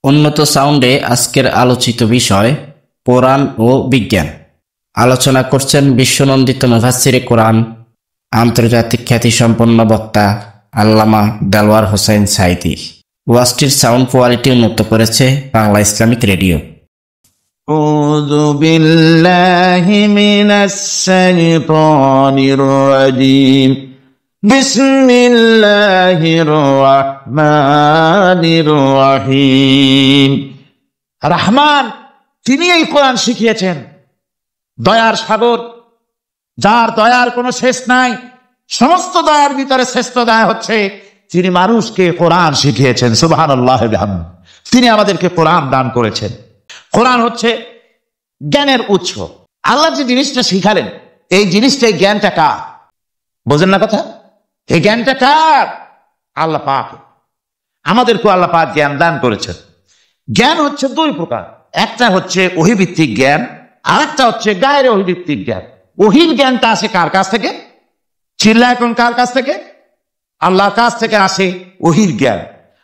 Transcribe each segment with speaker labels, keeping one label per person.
Speaker 1: উন্নত সাউন্ডে আজকের আলোচিত বিষয় কোরআন ও বিজ্ঞান। আলোচনা করছেন বিশ্বনন্দিত মুফাসসিরে কোরআন, আন্তর্জাতিক খ্যাতিসম্পন্ন বক্তা আল্লামা দেলওয়ার হোসেন সাঈদী। ওয়াজটির সাউন্ড কোয়ালিটি উন্নত করেছে বাংলা ইসলামিক রেডিও।
Speaker 2: আউযু বিল্লাহি মিনাশ শাইতানির রাজীম। বিসমিল্লাহির রহমানির রহিম। রহমান তিনি এই কোরআন শিখিয়েছেন, দয়ার সাগর, যার দয়ার কোনো শেষ নাই। সমস্ত দয়ার ভিতরে শ্রেষ্ঠ দয়া হচ্ছে তিনি মানুষকে কোরআন শিখিয়েছেন। সুবহানাল্লাহ বিহামদিহি। তিনি আমাদেরকে কোরআন দান করেছেন। কোরআন হচ্ছে জ্ঞানের উৎস। আল্লাহ যে জিনিসটা শিখালেন, এই জিনিসটাই জ্ঞানটা কার? বোঝেন না কথা? এই জ্ঞানটা কার? আল্লাহ পাক। আমাদেরকে আল্লাহ পাক জ্ঞান দান করেছেন। জ্ঞান হচ্ছে দুই প্রকার, একটা হচ্ছে ওহীভিত্তিক জ্ঞান, আর একটা হচ্ছে গায়রে ওহীভিত্তিক জ্ঞান। ওহীর জ্ঞানটা আসে কার কাছ থেকে? চিল্লা এখন কার কাছ থেকে? আল্লাহর কাছ থেকে আসে ওহীর জ্ঞান।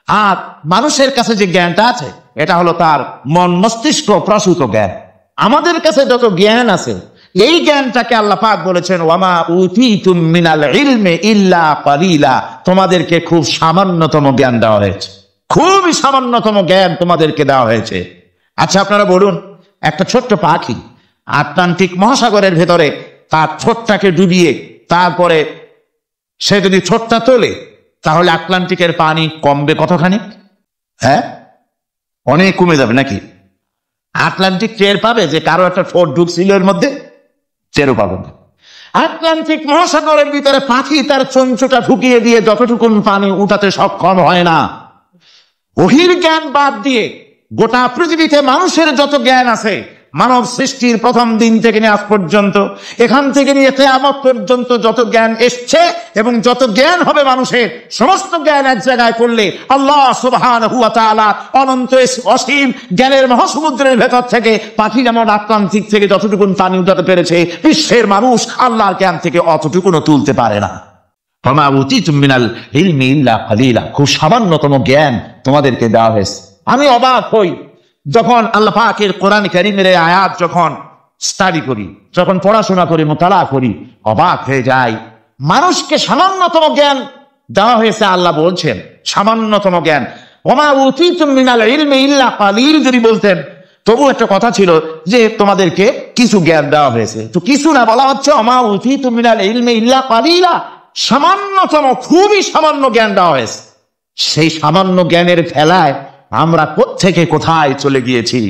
Speaker 2: আর মানুষের কাছে যে জ্ঞানটা আছে এটা হলো তার মন মস্তিষ্ক প্রসূত জ্ঞান। আমাদের কাছে যত জ্ঞান আছে এই জ্ঞানটাকে আল্লাহ পাক বলেছেন ওয়ামা উতীতুম মিনাল ইলমি ইল্লা কালিলা। তোমাদেরকে খুব সামান্যতম জ্ঞান দেওয়া হয়েছে, খুবই সামান্যতম জ্ঞান তোমাদেরকে দেওয়া হয়েছে। আচ্ছা আপনারা বলুন, একটা ছোট্ট পাখি আটলান্টিক মহাসাগরের ভেতরে তার ছোটটাকে ডুবিয়ে তারপরে সে যদি ছোটটা তোলে তাহলে আটলান্টিকের পানি কমবে কতখানি? হ্যাঁ, অনেক কমে যাবে নাকি? আটলান্টিক টের পাবে যে কারো একটা ঠোঁট ঢুকছিল এর মধ্যে? টেরও পাবে না। আটলান্টিক মহাসাগরের ভিতরে পাখি তার চঞ্চুটা ঢুকিয়ে দিয়ে যতটুকু পানি উঠাতে সক্ষম হয় না। ওহীর জ্ঞান বাদ দিয়ে গোটা পৃথিবীতে মানুষের যত জ্ঞান আছে, মানব সৃষ্টির প্রথম দিন থেকে নিয়ে আজ পর্যন্ত, এখান থেকে নিয়ে কিয়ামত পর্যন্ত যত জ্ঞান এসছে এবং যত জ্ঞান হবে মানুষের, সমস্ত জ্ঞান এক জায়গায় করলে আল্লাহ সুবহানাহু ওয়া তাআলা অনন্ত অসীম জ্ঞানের মহাসমুদ্রের ভেতর থেকে পাখি যেমন আটলান্টিক থেকে যতটুকুন পানি উঠাতে পেরেছে, বিশ্বের মানুষ আল্লাহর জ্ঞান থেকে অতটুকুনও তুলতে পারে না। ওয়ামা উতীতুম মিনাল ইলমি ইল্লা কালিলা। খুব সামান্যতম জ্ঞান তোমাদেরকে দেওয়া হয়েছে। আমি অবাক হই যখন আল্লাহ পাকের কোরআন কারীমের আয়াত যখন স্টাডি করি, যখন পড়াশোনা করি, মুতালা করি, অবাক হয়ে যাই। মানুষকে সামান্যতম জ্ঞান দেওয়া হয়েছে। আল্লাহ বলছেন সামান্যতম জ্ঞান। ওমা উতীতুম মিনাল ইলমি ইল্লা কালিল যদি বলতেন তবু একটা কথা ছিল যে তোমাদেরকে কিছু জ্ঞান দেওয়া হয়েছে। তো কিছু না, বলা হচ্ছে ওমা উতীতুম মিনাল ইলমি ইল্লা কালিলা, সামান্যতম, খুবই সামান্য জ্ঞান দেওয়া হয়েছে। সেই সামান্য জ্ঞানের খেলায় আমরা কোত্থেকে কোথায় চলে গিয়েছি।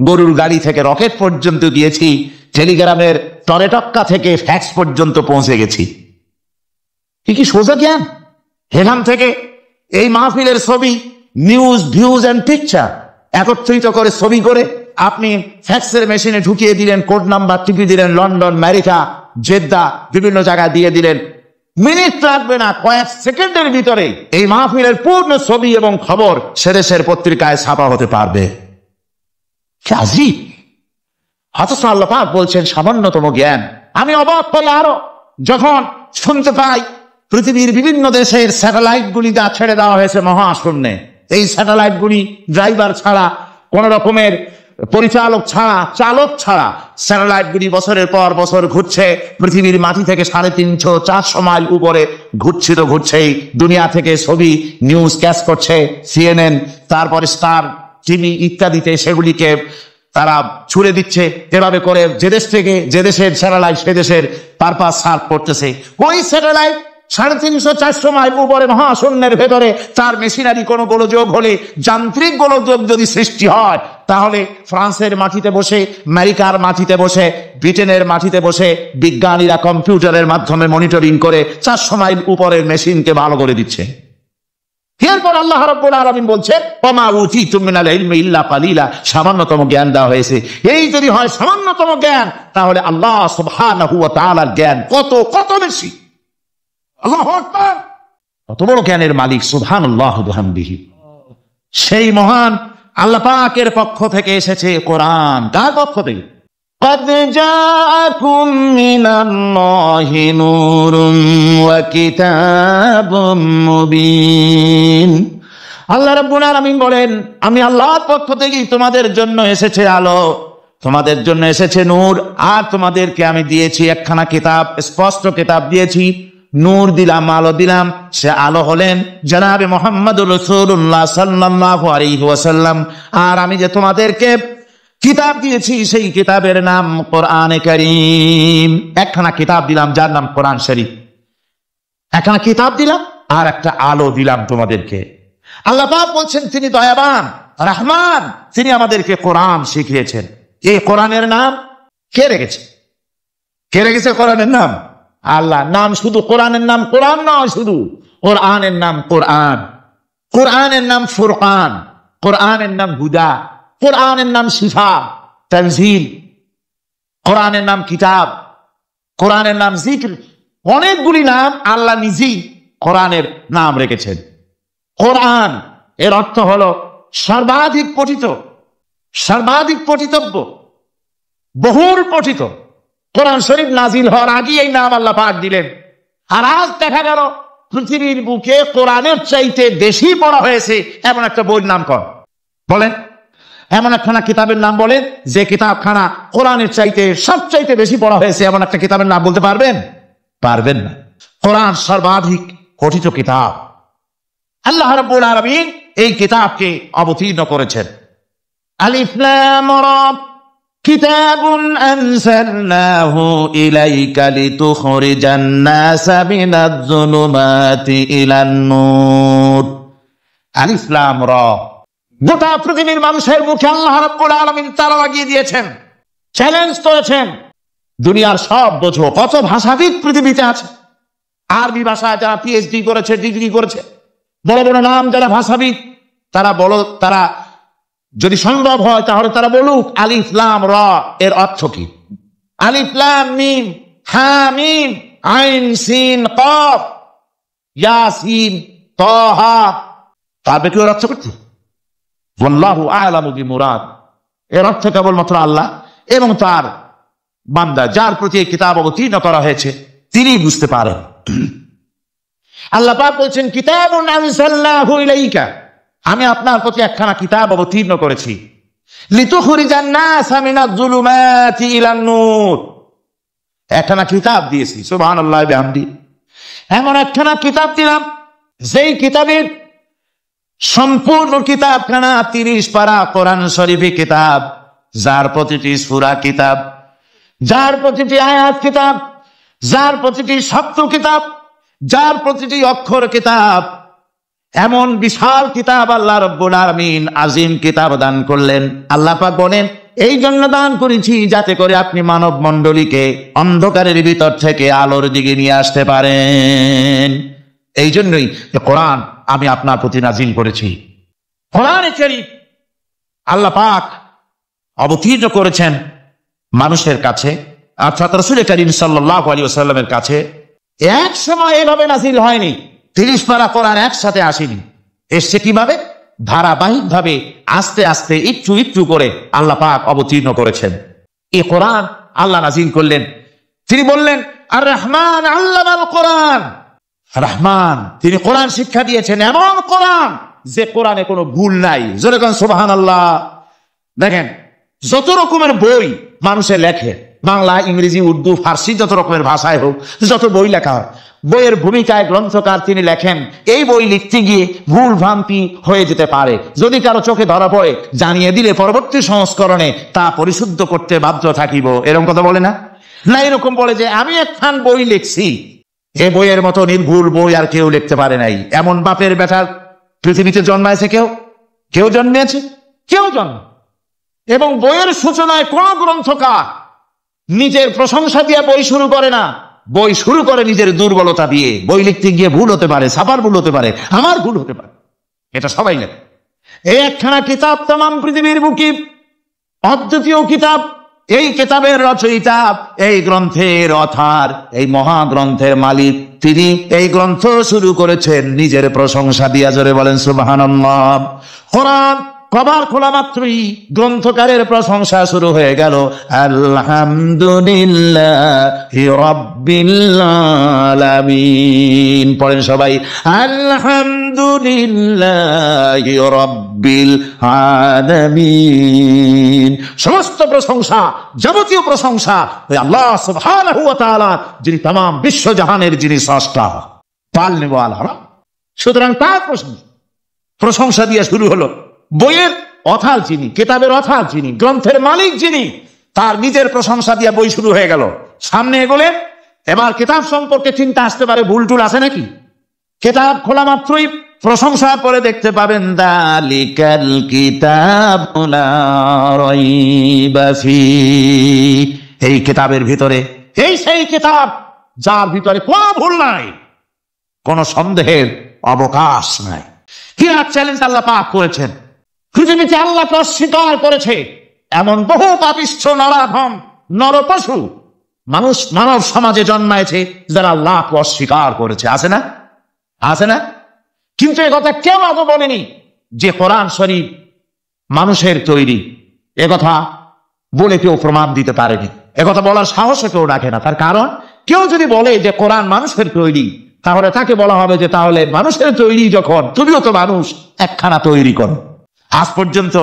Speaker 2: গরুর গাড়ি থেকে রকেট পর্যন্ত গিয়েছি, টেলিগ্রামের টরেটক্কা থেকে ফ্যাক্স পর্যন্ত পৌঁছে গেছি। কি সোজা জ্ঞান! এখান থেকে এই মাহফিলের ছবি, নিউজ, ভিউজ এন্ড পিকচার একত্রিত করে ছবি করে আপনি ফ্যাক্সের মেশিনে ঢুকিয়ে দিলেন, কোড নাম্বার টিপে দিলেন, লন্ডন, আমেরিকা, জেদ্দা, বিভিন্ন জায়গায় দিয়ে দিলেন। মিনিট লাগবে না, কয়েক সেকেন্ডের ভিতরে এই মাহফিলের পূর্ণ ছবি এবং খবর সেদেশের পত্রিকায় ছাপা হতে পারবে। কি আজীব! অথচ আল্লাহ পাক বলছেন সামান্যতম জ্ঞান। আমি অবাক হই আরো যখন শুনতে পাই পৃথিবীর বিভিন্ন দেশের স্যাটেলাইট গুলি যা ছেড়ে দেওয়া হয়েছে মহাশূন্যে, এই স্যাটেলাইট গুলি ড্রাইভার ছাড়া, কোন রকমের পরিচালক ছাড়া, চালক ছাড়া স্যাটেলাইট গুলি বছরের পর বছর ঘুরছে। পৃথিবীর মাটি থেকে 350-400 মাইল উপরে ঘুরছে, তো ঘুরছেই। দুনিয়া থেকে ছবি, নিউজ ক্যাচ করছে CNN, তারপরে স্টার টিভি ইত্যাদিতে সেগুলিকে তারা ছুড়ে দিচ্ছে। এভাবে করে যে দেশ থেকে যে দেশের স্যাটেলাইট সে দেশের পারপাস সার্ভ করতেছে। ওই স্যাটেলাইট 350-400 মাইল উপরে মহাশূন্যের ভেতরে তার মেশিনারি কোনো গোলযোগ হলে, যান্ত্রিক গোলযোগ যদি সৃষ্টি হয়, তাহলে ফ্রান্সের মাটিতে বসে, আমেরিকার মাটিতে বসে, ব্রিটেনের মাটিতে বসে বিজ্ঞানীরা কম্পিউটারের মাধ্যমে মনিটরিং করে 400 মাইল উপরের মেশিনকে ভালো করে দিচ্ছে। এরপর আল্লাহ রাব্বুল আলামিন বলছেন ওমা উতীতুম মিনাল ইলমি ইল্লা কালিলা, সামান্যতম জ্ঞান দেওয়া হয়েছে। এই যদি হয় সামান্যতম জ্ঞান, তাহলে আল্লাহ সুবহানাহু ওয়া তাআলার জ্ঞান কত কত বেশি। আল্লাহু আকবার! কত বড় জ্ঞানের মালিক সুবহানাল্লাহ বিহামদিহি। সেই মহান আল্লাহ পাকের পক্ষ থেকে এসেছে কোরআন। কার পক্ষ থেকে? قد جاءكم من الله نور وكتاب مبين আল্লাহ রাব্বুল আলামিন বলেন, আমি আল্লাহর পক্ষ থেকেই তোমাদের জন্য এসেছে আলো, তোমাদের জন্য এসেছে নূর, আর তোমাদেরকে আমি দিয়েছি একখানা কিতাব, স্পষ্ট কিতাব দিয়েছি, নূর দিলাম, আলো দিলাম। সে আলো হলেন জনাবে মুহাম্মদুর রাসূলুল্লাহ সাল্লাল্লাহু আলাইহি ওয়াসাল্লাম। আর আমি যে তোমাদেরকে কিতাব দিয়েছি সেই কিতাবের নাম কোরআনে কারীম। একখানা কিতাব দিলাম যার নাম কোরআন শরীফ, একখানা কিতাব দিলাম আর একটা আলো দিলাম তোমাদেরকে। আল্লাহ পাক বলছেন তিনি দয়াবান রহমান, তিনি আমাদেরকে কোরআন শিখিয়েছেন। এই কোরআনের নাম কে রেখেছে? কে রেখেছে কোরআনের নাম? আল্লাহ। নাম শুধু কোরআনের নাম কোরআন নয়, শুধু কোরআনের নাম কোরআন। কোরআনের নাম ফুরকান, কোরআনের নাম হুদা, কোরআনের নাম শিফা তানজিল, কোরআনের নাম কিতাব, কোরআনের নাম জিক্র। অনেকগুলি নাম আল্লাহ নিজেই কোরআনের নাম রেখেছেন। কোরআন এর অর্থ হলো সর্বাধিক পঠিত, সর্বাধিক পঠিতব্য, বহুল পঠিত। কোরআন শরীফ নাজিল হওয়ার আগে এই নাম আল্লাহ পাক দিলেন। আর আজ দেখা গেল পৃথিবীর বুকে কোরআনের চাইতে বেশি পড়া হয়েছে এমন একটা বইয়ের নাম কর বলেন, এমন একখানা কিতাবের নাম বলেন যে কিতাবখানা কোরআনের চাইতে সবচাইতে বেশি পড়া হয়েছে, এমন একটা কিতাবের নাম বলতে পারবেন? পারবেন না। কোরআন সর্বাধিক পঠিত কিতাব। আল্লাহ রাব্বুল আলামিন এই কিতাবকে অবতীর্ণ করেছেন। আলিফ লাম রা, কিতাবুন আনজালনাহু ইলাইকা লিতুখরিজান নাসা মিনাজ যুলুমাতি ইলান নূর। আলিফ লাম রা, গোটা পৃথিবীর মানুষের মুখে আল্লাহ রাব্বুল আলামিন তালা লাগিয়ে দিয়েছেন, চ্যালেঞ্জ করেছেন, দুনিয়ার সব বোঝো। কত ভাষাবিদ পৃথিবীতে আছে, আরবি ভাষায় যারা পিএইচডি করেছে, ডিগ্রি করেছে, বড় বড় নাম যারা ভাষাবিদ, তারা বলো, তারা যদি সম্ভব হয় তাহলে তারা বলুক আলিফ লাম রা এর অর্থ কি। আলিফ লাম মিম হা মিম আইন সিন কফ ইয়াসিন তাহা, পারবে কি ওর অর্থ করতে? ওয়াল্লাহু আ'লামু বিমুরাদ। এর অর্থ কেবলমাত্র আল্লাহ এবং তার বান্দা, যার প্রতি এই কিতাব অবতীর্ণ করা হয়েছে, তিনি বুঝতে পারেন। আল্লাহ পাক বলছেন কিতাবুন আনজালনাহু ইলাইকা, আমি আপনার প্রতি একখানা কিতাব অবতীর্ণ করেছি, লিতুখরিজান নাসা মিনাজ যুলুমাতি ইলান নূর। একখানা কিতাব দিয়েছি, সুবহানাল্লাহ বিহামদি। এমন একখানা কিতাব দিলাম যেই কিতাবের সম্পূর্ণ কিতাবখানা 30 পারা কোরআন শরীফি কিতাব, যার প্রতিটি সূরা কিতাব, যার প্রতিটি আয়াত কিতাব, যার প্রতিটি শব্দ কিতাব, যার প্রতিটি অক্ষর কিতাব। এমন বিশাল কিতাব আল্লাহ রাব্বুল আলামিন আজিম কিতাব দান করলেন। আল্লাহ পাক বলেন এই জন্য দান করেছি যাতে করে আপনি মানব মণ্ডলীকে অন্ধকারের ভিতর থেকে আলোর দিকে নিয়ে আসতে পারেন। এই জন্যই কোরআন আমি আপনার প্রতি নাজিল করেছি। কোরআনে কারীম আল্লাহ পাক অবতীর্ণ করেছেন মানুষের কাছে, অর্থাৎ রাসূল করিম সাল্লাল্লাহু আলাইহি ওয়াসাল্লামের কাছে। এক সময় এভাবে নাজিল হয়নি, 30 পারা কোরআন একসাথে আসেনি। এসছে কিভাবে? ধারাবাহিক ভাবে আস্তে আস্তে একটু একটু করে আল্লাহ পাক অবতীর্ণ করেছেন। এই কোরআন আল্লাহ নাজিল করলেন। তিনি বললেন আর রহমান আল্লামাল কোরআন, রহমান তিনি কোরআন শিক্ষা দিয়েছেন, এমন কোরআন যে কোরআনে কোনো ভুল নাই। জোরে কোন সুবহানাল্লাহ। দেখেন যত রকমের বই মানুষে লেখে, বাংলা, ইংরেজি, উর্দু, ফার্সি, যত রকমের ভাষায় হোক, যত বই লেখা হয়, বইয়ের ভূমিকায় গ্রন্থকার তিনি লেখেন এই বই লিখতে গিয়ে ভুল ভ্রান্তি হয়ে যেতে পারে। যদি কারো চোখে ধরা পড়ে জানিয়ে দিলে পরবর্তী সংস্করণে তা পরিশুদ্ধ করতে বাধ্য থাকিব, এরকম কথা বলে না? না, এরকম বলে যে আমি একখান বই লিখছি, এ বইয়ের মতো নির্ভুল বই আর কেউ লিখতে পারে নাই। এমন বাপের বেটার পৃথিবীতে জন্মাইছে কেউ? কেউ জন্মেছে? কেউ জন্ম। এবং বইয়ের সূচনায় কোন গ্রন্থকার নিজের প্রশংসা দিয়ে বই শুরু করে না, বই শুরু করে নিজের দুর্বলতা দিয়ে। বই লিখতে গিয়ে ভুল হতে পারে, ছাপার ভুল হতে পারে, আমার ভুল হতে পারে, এটা সবাই লেখে। এই একখানা কিতাব তামাম পৃথিবীর বুকে অদ্বিতীয় কিতাব। এই কিতাবের রচয়িতা, এই গ্রন্থের অথার, এই মহাগ্রন্থের মালিক, তিনি এই গ্রন্থ শুরু করেছেন নিজের প্রশংসা দিয়া। জোরে বলেন সুবহানাল্লাহ। কোরআন কভার খোলা মাত্রই গ্রন্থকারের প্রশংসা শুরু হয়ে গেল, আলহামদুলিল্লাহি রাব্বিল আলামিন। পড়েন সবাই, আলহামদুলিল্লাহি রাব্বিল আলামিন। সমস্ত প্রশংসা, যাবতীয় প্রশংসা ওই আল্লাহ সুবহানাহু ওয়া তাআলা, যিনি तमाम বিশ্বজাহানের যিনি স্রষ্টা, পালনে ওয়ালা। সুতরাং তার প্রশংসা দিয়ে শুরু হলো। বইয়ের অথাল যিনি, কিতাবের অথাল যিনি, গ্রন্থের মালিক যিনি, তার নিজের প্রশংসা দিয়ে বই শুরু হয়ে গেল। সামনে এগোলে এবার কিতাব সম্পর্কে চিন্তা আসতে পারে, ভুল টুল আছে নাকি? কিতাব খোলা মাত্রই প্রশংসা পরে দেখতে পাবেন, দালিকাল কিতাবু লা রাইবা ফীহি, এই কিতাবের ভিতরে, এই সেই কিতাব যার ভিতরে কোনো ভুল নাই, কোনো সন্দেহের অবকাশ নাই। কি আর চ্যালেঞ্জ আল্লাহ পাক করেছেন। পৃথিবীতে আল্লাহকে অস্বীকার করেছে এমন বহু পাপিষ্ঠ নরাধম নরপশু মানুষ মানব সমাজে জন্মায়েছে যারা আল্লাহকে অস্বীকার করেছে, আছে না? আছে না? কিন্তু একথা কেউ আগে বলেনি যে কোরআন শরীফ মানুষের তৈরি। একথা বলে কেউ প্রমাণ দিতে পারেনি, একথা বলার সাহসও কেউ রাখে না। তার কারণ, কেউ যদি বলে যে কোরআন মানুষের তৈরি, তাহলে তাকে বলা হবে যে তাহলে মানুষের তৈরি যখন, তুমিও তো মানুষ, একখানা তৈরি করো। আজ পর্যন্ত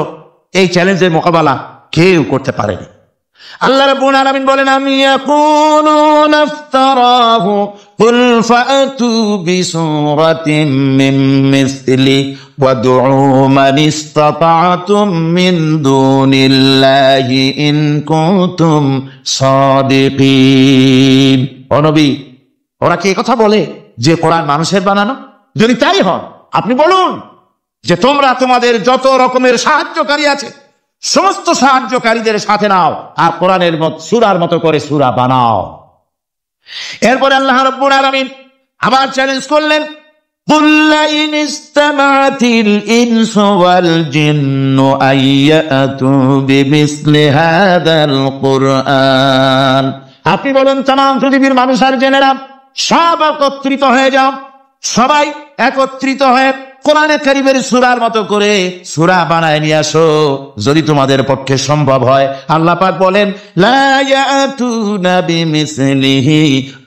Speaker 2: এই চ্যালেঞ্জের মোকাবেলা কেউ করতে পারেনি। আল্লাহ রাব্বুল আলামিন বলেন, আমি ইয়াকুলুনা ইফতারাহু কুল ফাতু বিসূরাতিন মিন মিসলি ওয়াদউ মান ইসতাতা'তুম মিন দুনিল্লাহি ইন কুনতুম সাদিকিন। ও নবী, ওরা কি কথা বলে যে কোরআন মানুষের বানানো? যদি তাই হয়, আপনি বলুন যে তোমরা তোমাদের যত রকমের সাহায্যকারী আছে সমস্ত সাহায্যকারীদের সাথে নাও আর কোরআনের সূরার মতো করে সূরা বানাও। এরপর আল্লাহ রাব্বুল আলামিন আবার চ্যালেঞ্জ করলেন, কুল ইন ইসতামা'তিল ইনসু ওয়াল জিন্নু আইয়াতু বিমিসলি হাযাল কুরআন। আপনি বলুন, तमाम পৃথিবীর মানুষ আর জেনেরা সব একত্রিত হয়ে যাও, সবাই একত্রিত হয়ে কোরআনে কারীমের সূরার মতো করে সূরা বানায় নিয়ে আসো, যদি তোমাদের পক্ষে সম্ভব হয়। আল্লাহ পাক বলেন, লা ইয়াতুনা বিমিসলিহি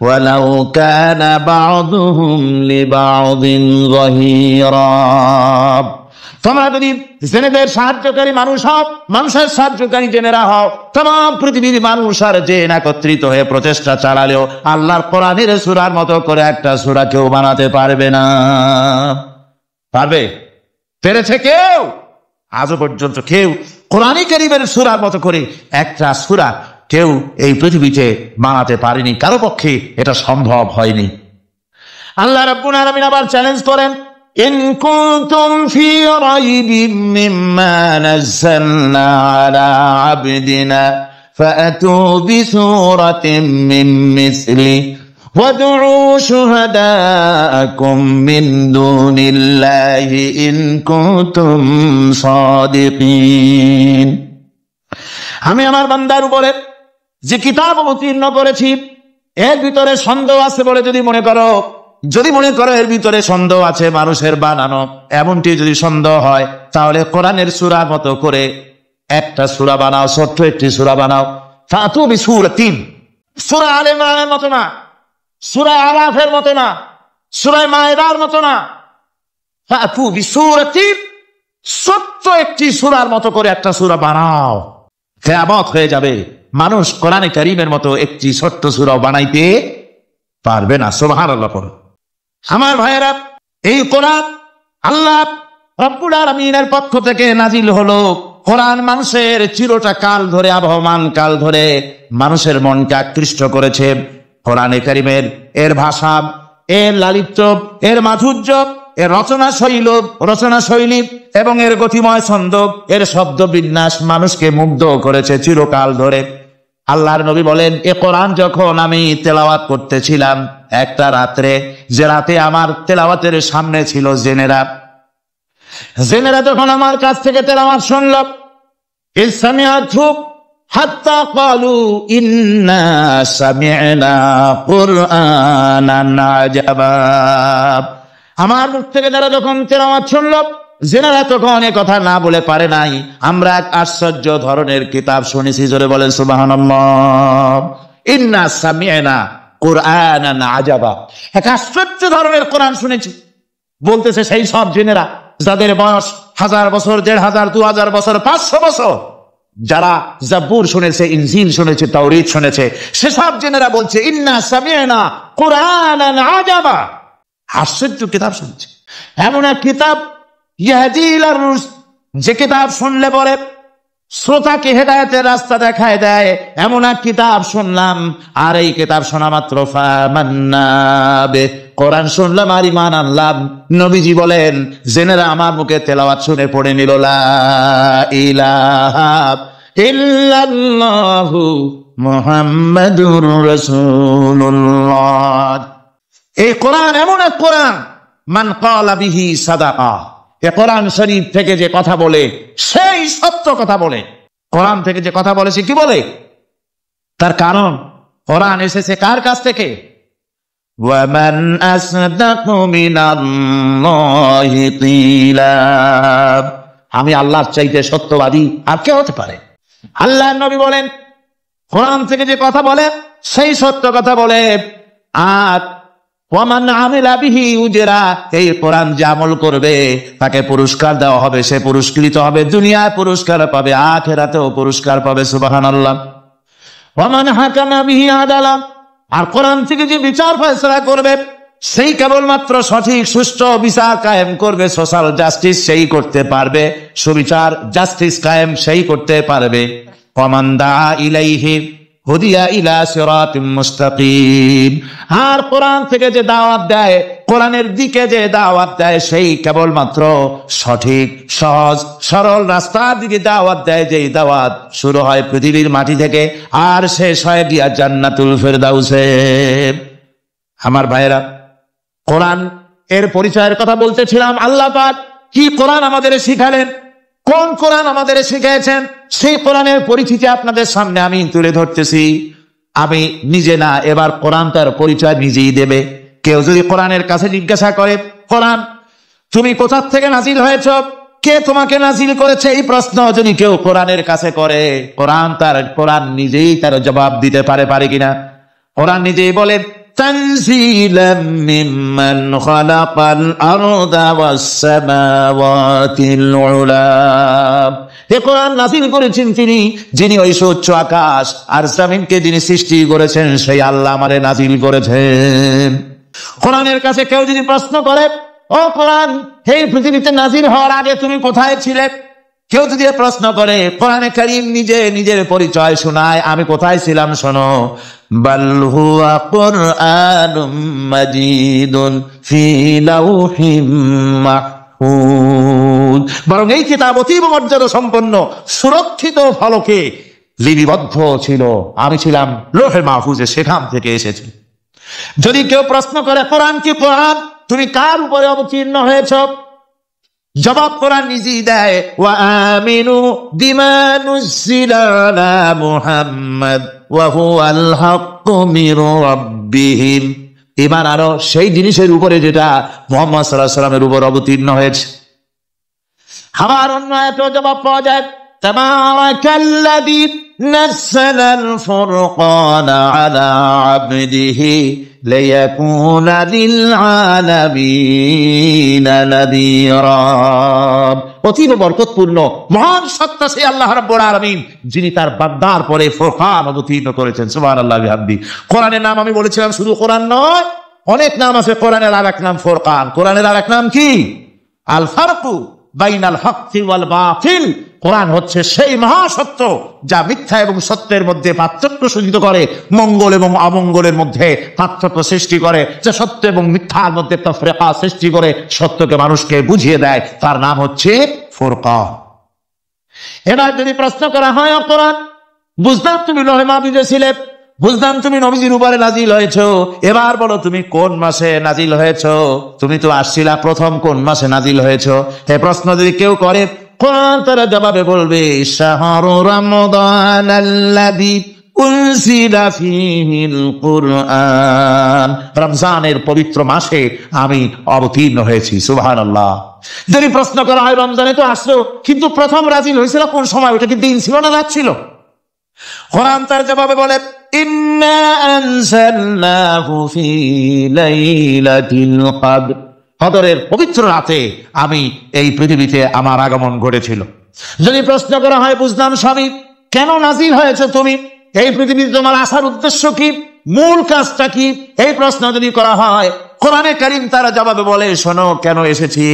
Speaker 2: ওয়ালাউ কানা বা'দুহুম লিবা'দিন যাহিরা। তোমরা যদি জেনেদের সাহায্যকারী মানুষ হও, মানুষের সাহায্যকারী জেনেরা হও, तमाम পৃথিবীর মানুষ আর জেন একত্রিত হয়ে প্রচেষ্টা চালালেও আল্লাহর কোরআনের সূরার মতো করে একটা সূরা কেউ বানাতে পারবে না। পারবে? পেরেছে কেউ? আজও পর্যন্ত কেউ কোরআনে কারীমের সূরার মতো করে একটা সূরা কেউ এই পৃথিবীতে বানাতে পারেনি, কারো পক্ষে এটা সম্ভব হয়নি। আল্লাহ রাব্বুল আলামিন আবার চ্যালেঞ্জ করেন, ইন কুনতুম ফি রাইবিম মিম্মা নাযালনা আলা আবদিনা ফাআতু বিসূরাতিন মিন মিসলি وادعوا شهداءكم من دون الله إن كنتم صادقين। আমি আমার বান্দার উপরে যে কিতাব অবতীর্ণ করেছি এর ভিতরে সন্দেহ আছে বলে যদি মনে করো এর ভিতরে সন্দেহ আছে মানুষের বানানো, এমনটি যদি সন্দেহ হয়, তাহলে কোরআনের সূরার মতো করে একটা সূরা বানাও, ছোট্ট একটি সূরা বানাও। ফাতু বিসূরাতিন, সূরা আলে ইমরানের মতো না, সূরা আরাফের মতো না, সূরা মায়েদার মতো না, ফাতু বিসূরাতিন, ছোট্ট একটি সূরার মতো করে একটা সূরা বানাও। কিয়ামত হয়ে যাবে, মানুষ কোরআনে কারীমের মতো একটি ছোট্ট সূরা বানাইতে পারবে না। সুবহানাল্লাহ। আমার ভাইয়েরা, এই কোরআন আল্লাহ রাব্বুল আলামিনের পক্ষ থেকে নাজিল হলো। কোরআন মানুষের চিরটা কাল ধরে, আবহমান কাল ধরে মানুষের মনকে আকৃষ্ট করেছে। কোরআনে কারীমের এর ভাষা, এর লালিত্য, এর মাধুর্য, এর রচনা শৈলী এবং এর গতিময় ছন্দ, এর শব্দ বিন্যাস মানুষকে মুগ্ধ করেছে চিরকাল ধরে। আল্লাহর নবী বলেন, এ কোরআন যখন আমি তেলাওয়াত করতেছিলাম একটা রাত্রে, যে রাতে আমার তেলাওয়াতের সামনে ছিল জেনেরা যখন আমার কাছ থেকে তেলাওয়াত শুনল, ইসমিআতু হাত্তা ক্বালু ইন্না সামি'না কুরআনান আজাবা। আমার মুখ থেকে যারা যখন তেলাওয়াত শুনল, জেনারা তখন এ কথা না বলে পারে নাই। আমরা এক আশ্চর্য ধরনের কিতাব শুনেছি, জোরে বলেন সুবহানাল্লাহ। ইন্না সামি'না কুরআনান আজাবা, এক আশ্চর্য ধরনের কোরআন শুনেছি। বলতেছে সেই সব জেনেরা যাদের বয়স 1000 বছর, 1500, 2000 বছর, 500 বছর, যারা জাবুর শুনেছে, ইনজিল শুনেছে, তাওরীত শুনেছে, সেসব জেনেরা বলছে ইন্না সামি'না কুরআনান আজাবা, আশ্চর্য কিতাব শুনছে। এমন এক কিতাব ইয়াহদি ইলার রুশদ, যে কিতাব শুনলে পরে শ্রোতাকে হেদায়েতের রাস্তা দেখায় দেয়, এমন এক কিতাব শুনলাম। আর এই কিতাব শোনা মাত্র ফামান্না বে, কোরআন শুনলাম আর ঈমান আনলাম। নবীজি বলেন, জেনেরা আমার মুখে তেলাওয়াত শুনে পড়ে নিল লা ইলাহা ইল্লাল্লাহু মুহাম্মাদুর রাসূলুল্লাহ। এই কোরআন এমন এক কোরআন, মান ক্বালা বিহি সাদাকা, এ কোরআন শরীফ থেকে যে কথা বলে সেই সত্য কথা বলে। কোরআন থেকে যে কথা বলে সে কি বলে? তার কারণ কোরআন এসেছে কার কাছ থেকে? ওয়ামান আসদাকু মিনাল্লাহি কিলা, আমি আল্লাহর চাইতে সত্যবাদী আর কে হতে পারে? আল্লাহর নবী বলেন, কোরআন থেকে যে কথা বলে সেই সত্য কথা বলে। আর ওয়ামান আমিলা বিহি উজরা, এই কোরআন যে আমল করবে তাকে পুরস্কার দেওয়া হবে, সে পুরস্কৃত হবে, দুনিয়ায় পুরস্কার পাবে, আখিরাতেও পুরস্কার পাবে। সুবহানাল্লাহ। ওয়ামান হাকামা বিহি আদালা, আর কোরআন থেকে যে বিচার ফয়সালা করবে সেই কেবলমাত্র সঠিক সুষ্ঠু বিচার কায়েম করবে, সোশ্যাল জাস্টিস সেই করতে পারবে, সুবিচার জাস্টিস কায়েম সেই করতে পারবে। ওয়ামান দাআ ইলাইহি হুদিয়া ইলা সিরাতিম মুস্তাকিম, আর কোরআন থেকে যে দাওয়াত দেয়, কোরআনের দিকে যে দাওয়াত দেয়, সেই কেবলমাত্র সঠিক সহজ সরল রাস্তার দিকে দাওয়াত দেয়। যেই দাওয়াত শুরু হয় পৃথিবীর মাটি থেকে আর শেষ হয় গিয়া জান্নাতুল ফেরদাউসে। আমার ভাইয়েরা, কোরআন এর পরিচয়ের কথা বলতেছিলাম। আল্লাহ পাক কি কোরআন আমাদের শিখালেন, কোন কোরআন আমাদের শিখিয়েছেন, সেই কোরআনের পরিচিতি আপনাদের সামনে আমি তুলে ধরতেছি। আমি নিজে না, এবার কোরআন তার পরিচয় নিজেই দেবে। কেউ যদি কোরআনের কাছে জিজ্ঞাসা করে, কোরআন তুমি কোথা থেকে নাজিল হয়েছ, কে তোমাকে নাজিল করেছে, এই প্রশ্ন যদি কেউ কোরআনের কাছে করে, কোরআন নিজেই তার জবাব দিতে পারে কিনা? কোরআন নিজেই বলে, তানজিলাম মিম্মান খালাকাল আরদা ওয়াস সামাওয়াতিল উলা, এ কোরআন নাযিল করেছেন তিনি, যিনি ওই সুউচ্চ আকাশ আর জমিনকে যিনি সৃষ্টি করেছেন, সেই আল্লাহ আমারে নাযিল করেছেন। কোরআনের কাছে কেউ যদি প্রশ্ন করে, ও কোরআন, এই পৃথিবীতে নাযিল হওয়ার আগে তুমি কোথায় ছিলে? কেউ যদি প্রশ্ন করে, কোরআনে কারীম নিজে নিজের পরিচয় শোনায়, আমি কোথায় ছিলাম শোনো। বাল হুয়া কুরআনুম মাজিদুন ফি লাউহিম মাহফুজ, বরং এই কিতাব অতীব মর্যাদা সম্পন্ন সুরক্ষিত ফলকে লিপিবদ্ধ ছিল, আমি ছিলাম লৌহে মাহফুজে, সেখান থেকে এসেছি। যদি কেউ প্রশ্ন করে, কোরআন কি কোরআন, তুমি কার উপরে অবতীর্ণ হয়েছ? জবাব কোরআন নিজেই দেয়, ওয়া আমিনু বিমা নুজিলা আলা মুহাম্মাদ ওয়া হুয়াল হাক্কু মির রাব্বিহিম, ঈমান আনো সেই জিনিসের উপরে যেটা মুহাম্মদ সাল্লাল্লাহু আলাইহি ওয়াসাল্লামের উপর অবতীর্ণ হয়েছে। আবার অন্য আয়াতেও জবাব পাওয়া যায়, তাবারাকাল্লাযী নাযালাল ফুরকানা আলা আবদিহি লিয়াকুনা লিল আলামিনা নাযীরা, অতীব বরকতপূর্ণ মহান সত্তা সেই আল্লাহ রাব্বুল আলামিন, যিনি তার বান্দার পরে ফুরকান অবতীর্ণ করেছেন। সুবহানাল্লাহি ওয়া বিহামদিহি। কোরআনের নাম আমি বলেছিলাম শুধু কোরআন নয়, অনেক নাম আছে। কোরআনের আরেক নাম ফুরকান, কোরআনের আরেক নাম কি? আল ফারকু বাইনাল হক্কি ওয়াল বাতিল, কোরআন হচ্ছে সেই মহাসত্য যা মিথ্যা এবং সত্যের মধ্যে পার্থক্য সূচিত করে, মঙ্গল এবং অমঙ্গলের মধ্যে পার্থক্য সৃষ্টি করে, যা সত্য এবং মিথ্যার মধ্যে তাফরিকা সৃষ্টি করে, সত্যকে মানুষকে বুঝিয়ে দেয়, তার নাম হচ্ছে ফুরকান। এবার যদি প্রশ্ন করা হয়, কোরআন বুঝলাম তুমি লৌহে মাহফুজে ছিলে, বুঝলাম তুমি নবীজির উপরে নাজিল হয়েছ, এবার বলো তুমি কোন মাসে নাজিল হয়েছ? তুমি তো আসছিলা প্রথম কোন মাসে নাজিল হয়েছ? এই প্রশ্ন যদি কেউ করে, কোরআন তারা জবাবে বলবে, শাহরু রমাদান আল্লাযী উনজিলা ফীহিল কুরআন, রমজানের পবিত্র মাসে আমি অবতীর্ণ হয়েছি। সুবহানাল্লাহ। যদি প্রশ্ন করা হয় রমজানে তো আসলো, কিন্তু প্রথম নাযিল হয়েছিল কোন সময়? ওটা কি দিন ছিল না রাত ছিল? কোরআন তার জবাবে বলে, ইন্না আনজালনাহু ফী লাইলাতিল কদর, কদরের পবিত্র রাতে আমি এই পৃথিবীতে আমার আগমন ঘটেছিল। যদি প্রশ্ন করা হয় বুঝলাম স্বামী, কেন নাজিল হয়েছে তুমি, এই পৃথিবীতে তোমার আসার উদ্দেশ্য কি, মূল কাজটা কি, এই প্রশ্ন যদি করা হয় কোরআনে কারীম তারা জবাবে বলে, শোনো কেন এসেছি,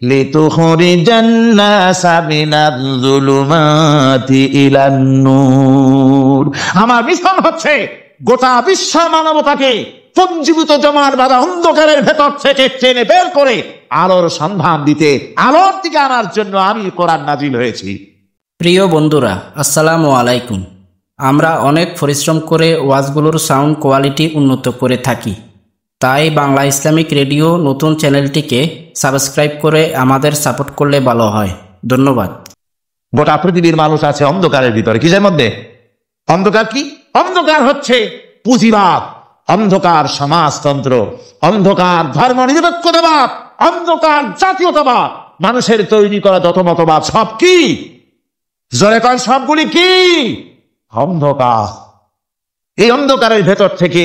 Speaker 2: লিতুখরিজান নাসা মিনাজ যুলুমাতি ইলান নূর। আমার মিশন হচ্ছে গোটা বিশ্ব মানবতাকে পঞ্জীভূত জমার বাধা অন্ধকারের ভেতর থেকে টেনে বের করে আলোর সন্ধান দিতে, আলোর দিকে আনার জন্য আমি কোরআন নাজিল হয়েছি।
Speaker 1: প্রিয় বন্ধুরা, আসসালামু আলাইকুম। আমরা অনেক পরিশ্রম করে ওয়াজগুলোর সাউন্ড কোয়ালিটি উন্নত করে থাকি, তাই বাংলা ইসলামিক রেডিও নতুন চ্যানেলটিকে সাবস্ক্রাইব করে আমাদের সাপোর্ট করলে ভালো হয়। ধন্যবাদ।
Speaker 2: গোটা পৃথিবীর মানুষ আছে অন্ধকারের ভিতরে। কিসের মধ্যে? অন্ধকার কি? অন্ধকার হচ্ছে পুঁজিবাদ, অন্ধকার সমাজতন্ত্র, অন্ধকার ধর্ম নিরপেক্ষতাবাদ, অন্ধকার জাতীয়তাবাদ, মানুষের তৈরি করা যত মতবাদ সব কি? জোরে কয়, সবগুলি কি? অন্ধকার। এই অন্ধকারের ভেতর থেকে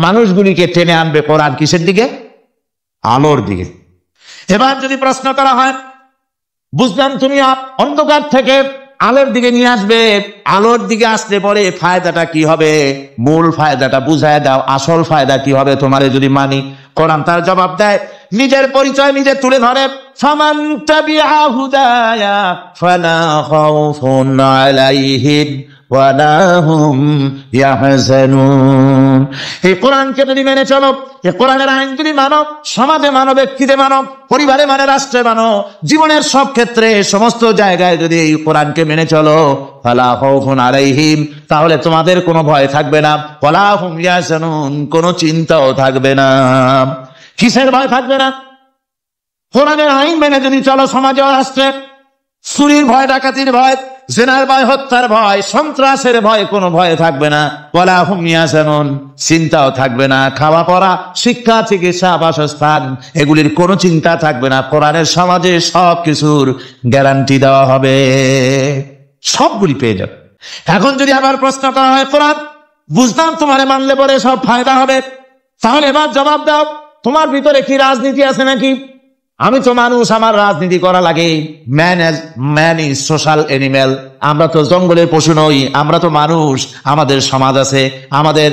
Speaker 2: মানুষগুলিকে টেনে আনবে কোরআন কিসের দিকে? আলোর দিকে। এবার যদি প্রশ্ন করা হয়, বুঝলাম তুমি অন্ধকার থেকে আলোর দিকে নিয়ে আসবে, আলোর দিকে আসলে পরে ফায়দাটা কি হবে, মূল ফায়দাটা বুঝায় দাও, আসল ফায়দা কি হবে তোমারে যদি মানি। কোরআন তার জবাব দেয়, নিজের পরিচয় নিজে তুলে ধরে, ফামান তাবিআ হুদায়া ফালা খাউফুন আলাইহিম ওয়ালা হুম ইয়াহজানুন। এই কোরআনকে যদি মেনে চলো, এই কোরআনের আইন যদি মানো, সমাজে মানো, ব্যক্তিতে মানো, পরিবারে মানে, রাষ্ট্রে মানো, জীবনের সব ক্ষেত্রে সমস্ত জায়গায় যদি এই কোরআনকে মেনে চলো, ফালা খাউফুন আলাইহিম, তাহলে তোমাদের কোনো ভয় থাকবে না, ওয়ালা হুম ইয়াহজানুন, কোনো চিন্তাও থাকবে না। কিসের ভয় থাকবে না? কোরআনের আইন মেনে যদি চলো সমাজে ও রাষ্ট্রে, চুরির ভয়, ডাকাতির ভয়, জিনার ভয়, হত্যার ভয়, সন্ত্রাসের ভয়, কোনো ভয় থাকবে না। ওয়ালা হুম ইয়াহজানুন, চিন্তাও থাকবে না। খাওয়া পড়া, শিক্ষা, চিকিৎসা, বাসস্থান, এগুলির কোনো চিন্তা থাকবে না। কোরআনের সমাজে সব কিছুর গ্যারান্টি দেওয়া হবে, সবগুলি পেয়ে যাবে। এখন যদি আবার প্রশ্ন করা হয়, কোরআন বুঝলাম তোমারে মানলে পরে সব ফায়দা হবে, তাহলে এবার জবাব দাও, তোমার ভিতরে কি রাজনীতি আছে নাকি? আমি তো মানুষ, আমার রাজনীতি করা লাগে। Man is social animal. আমরা তো জঙ্গলের পশু নই, আমরা তো মানুষ। আমাদের সমাজ আছে, আমাদের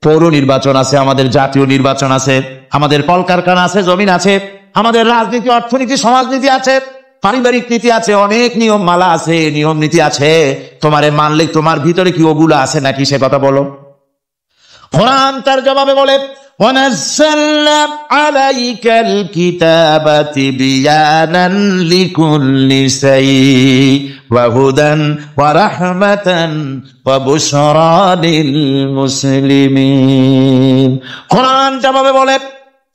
Speaker 2: পৌর নির্বাচন আছে, আমাদের জাতীয় নির্বাচন আছে, আমাদের কলকারখানা আছে, জমিন আছে, আমাদের রাজনীতি, অর্থনীতি, সমাজনীতি আছে, পারিবারিক নীতি আছে, অনেক নিয়ম মালা আছে, নিয়ম নীতি আছে। তোমারে মানলে তোমার ভিতরে কি ওগুলো আছে নাকি সে কথা বলো। কোরআন তার জবাবে বলে, وَنَزَّلْنَا عَلَيْكَ الْكِتَابَ تِبْيَانًا لِكُلِّ شَيْءٍ وَهُدًى وَرَحْمَةً وَبُشْرَى لِلْمُسْلِمِينَ। কোরআন জবাবে বলে,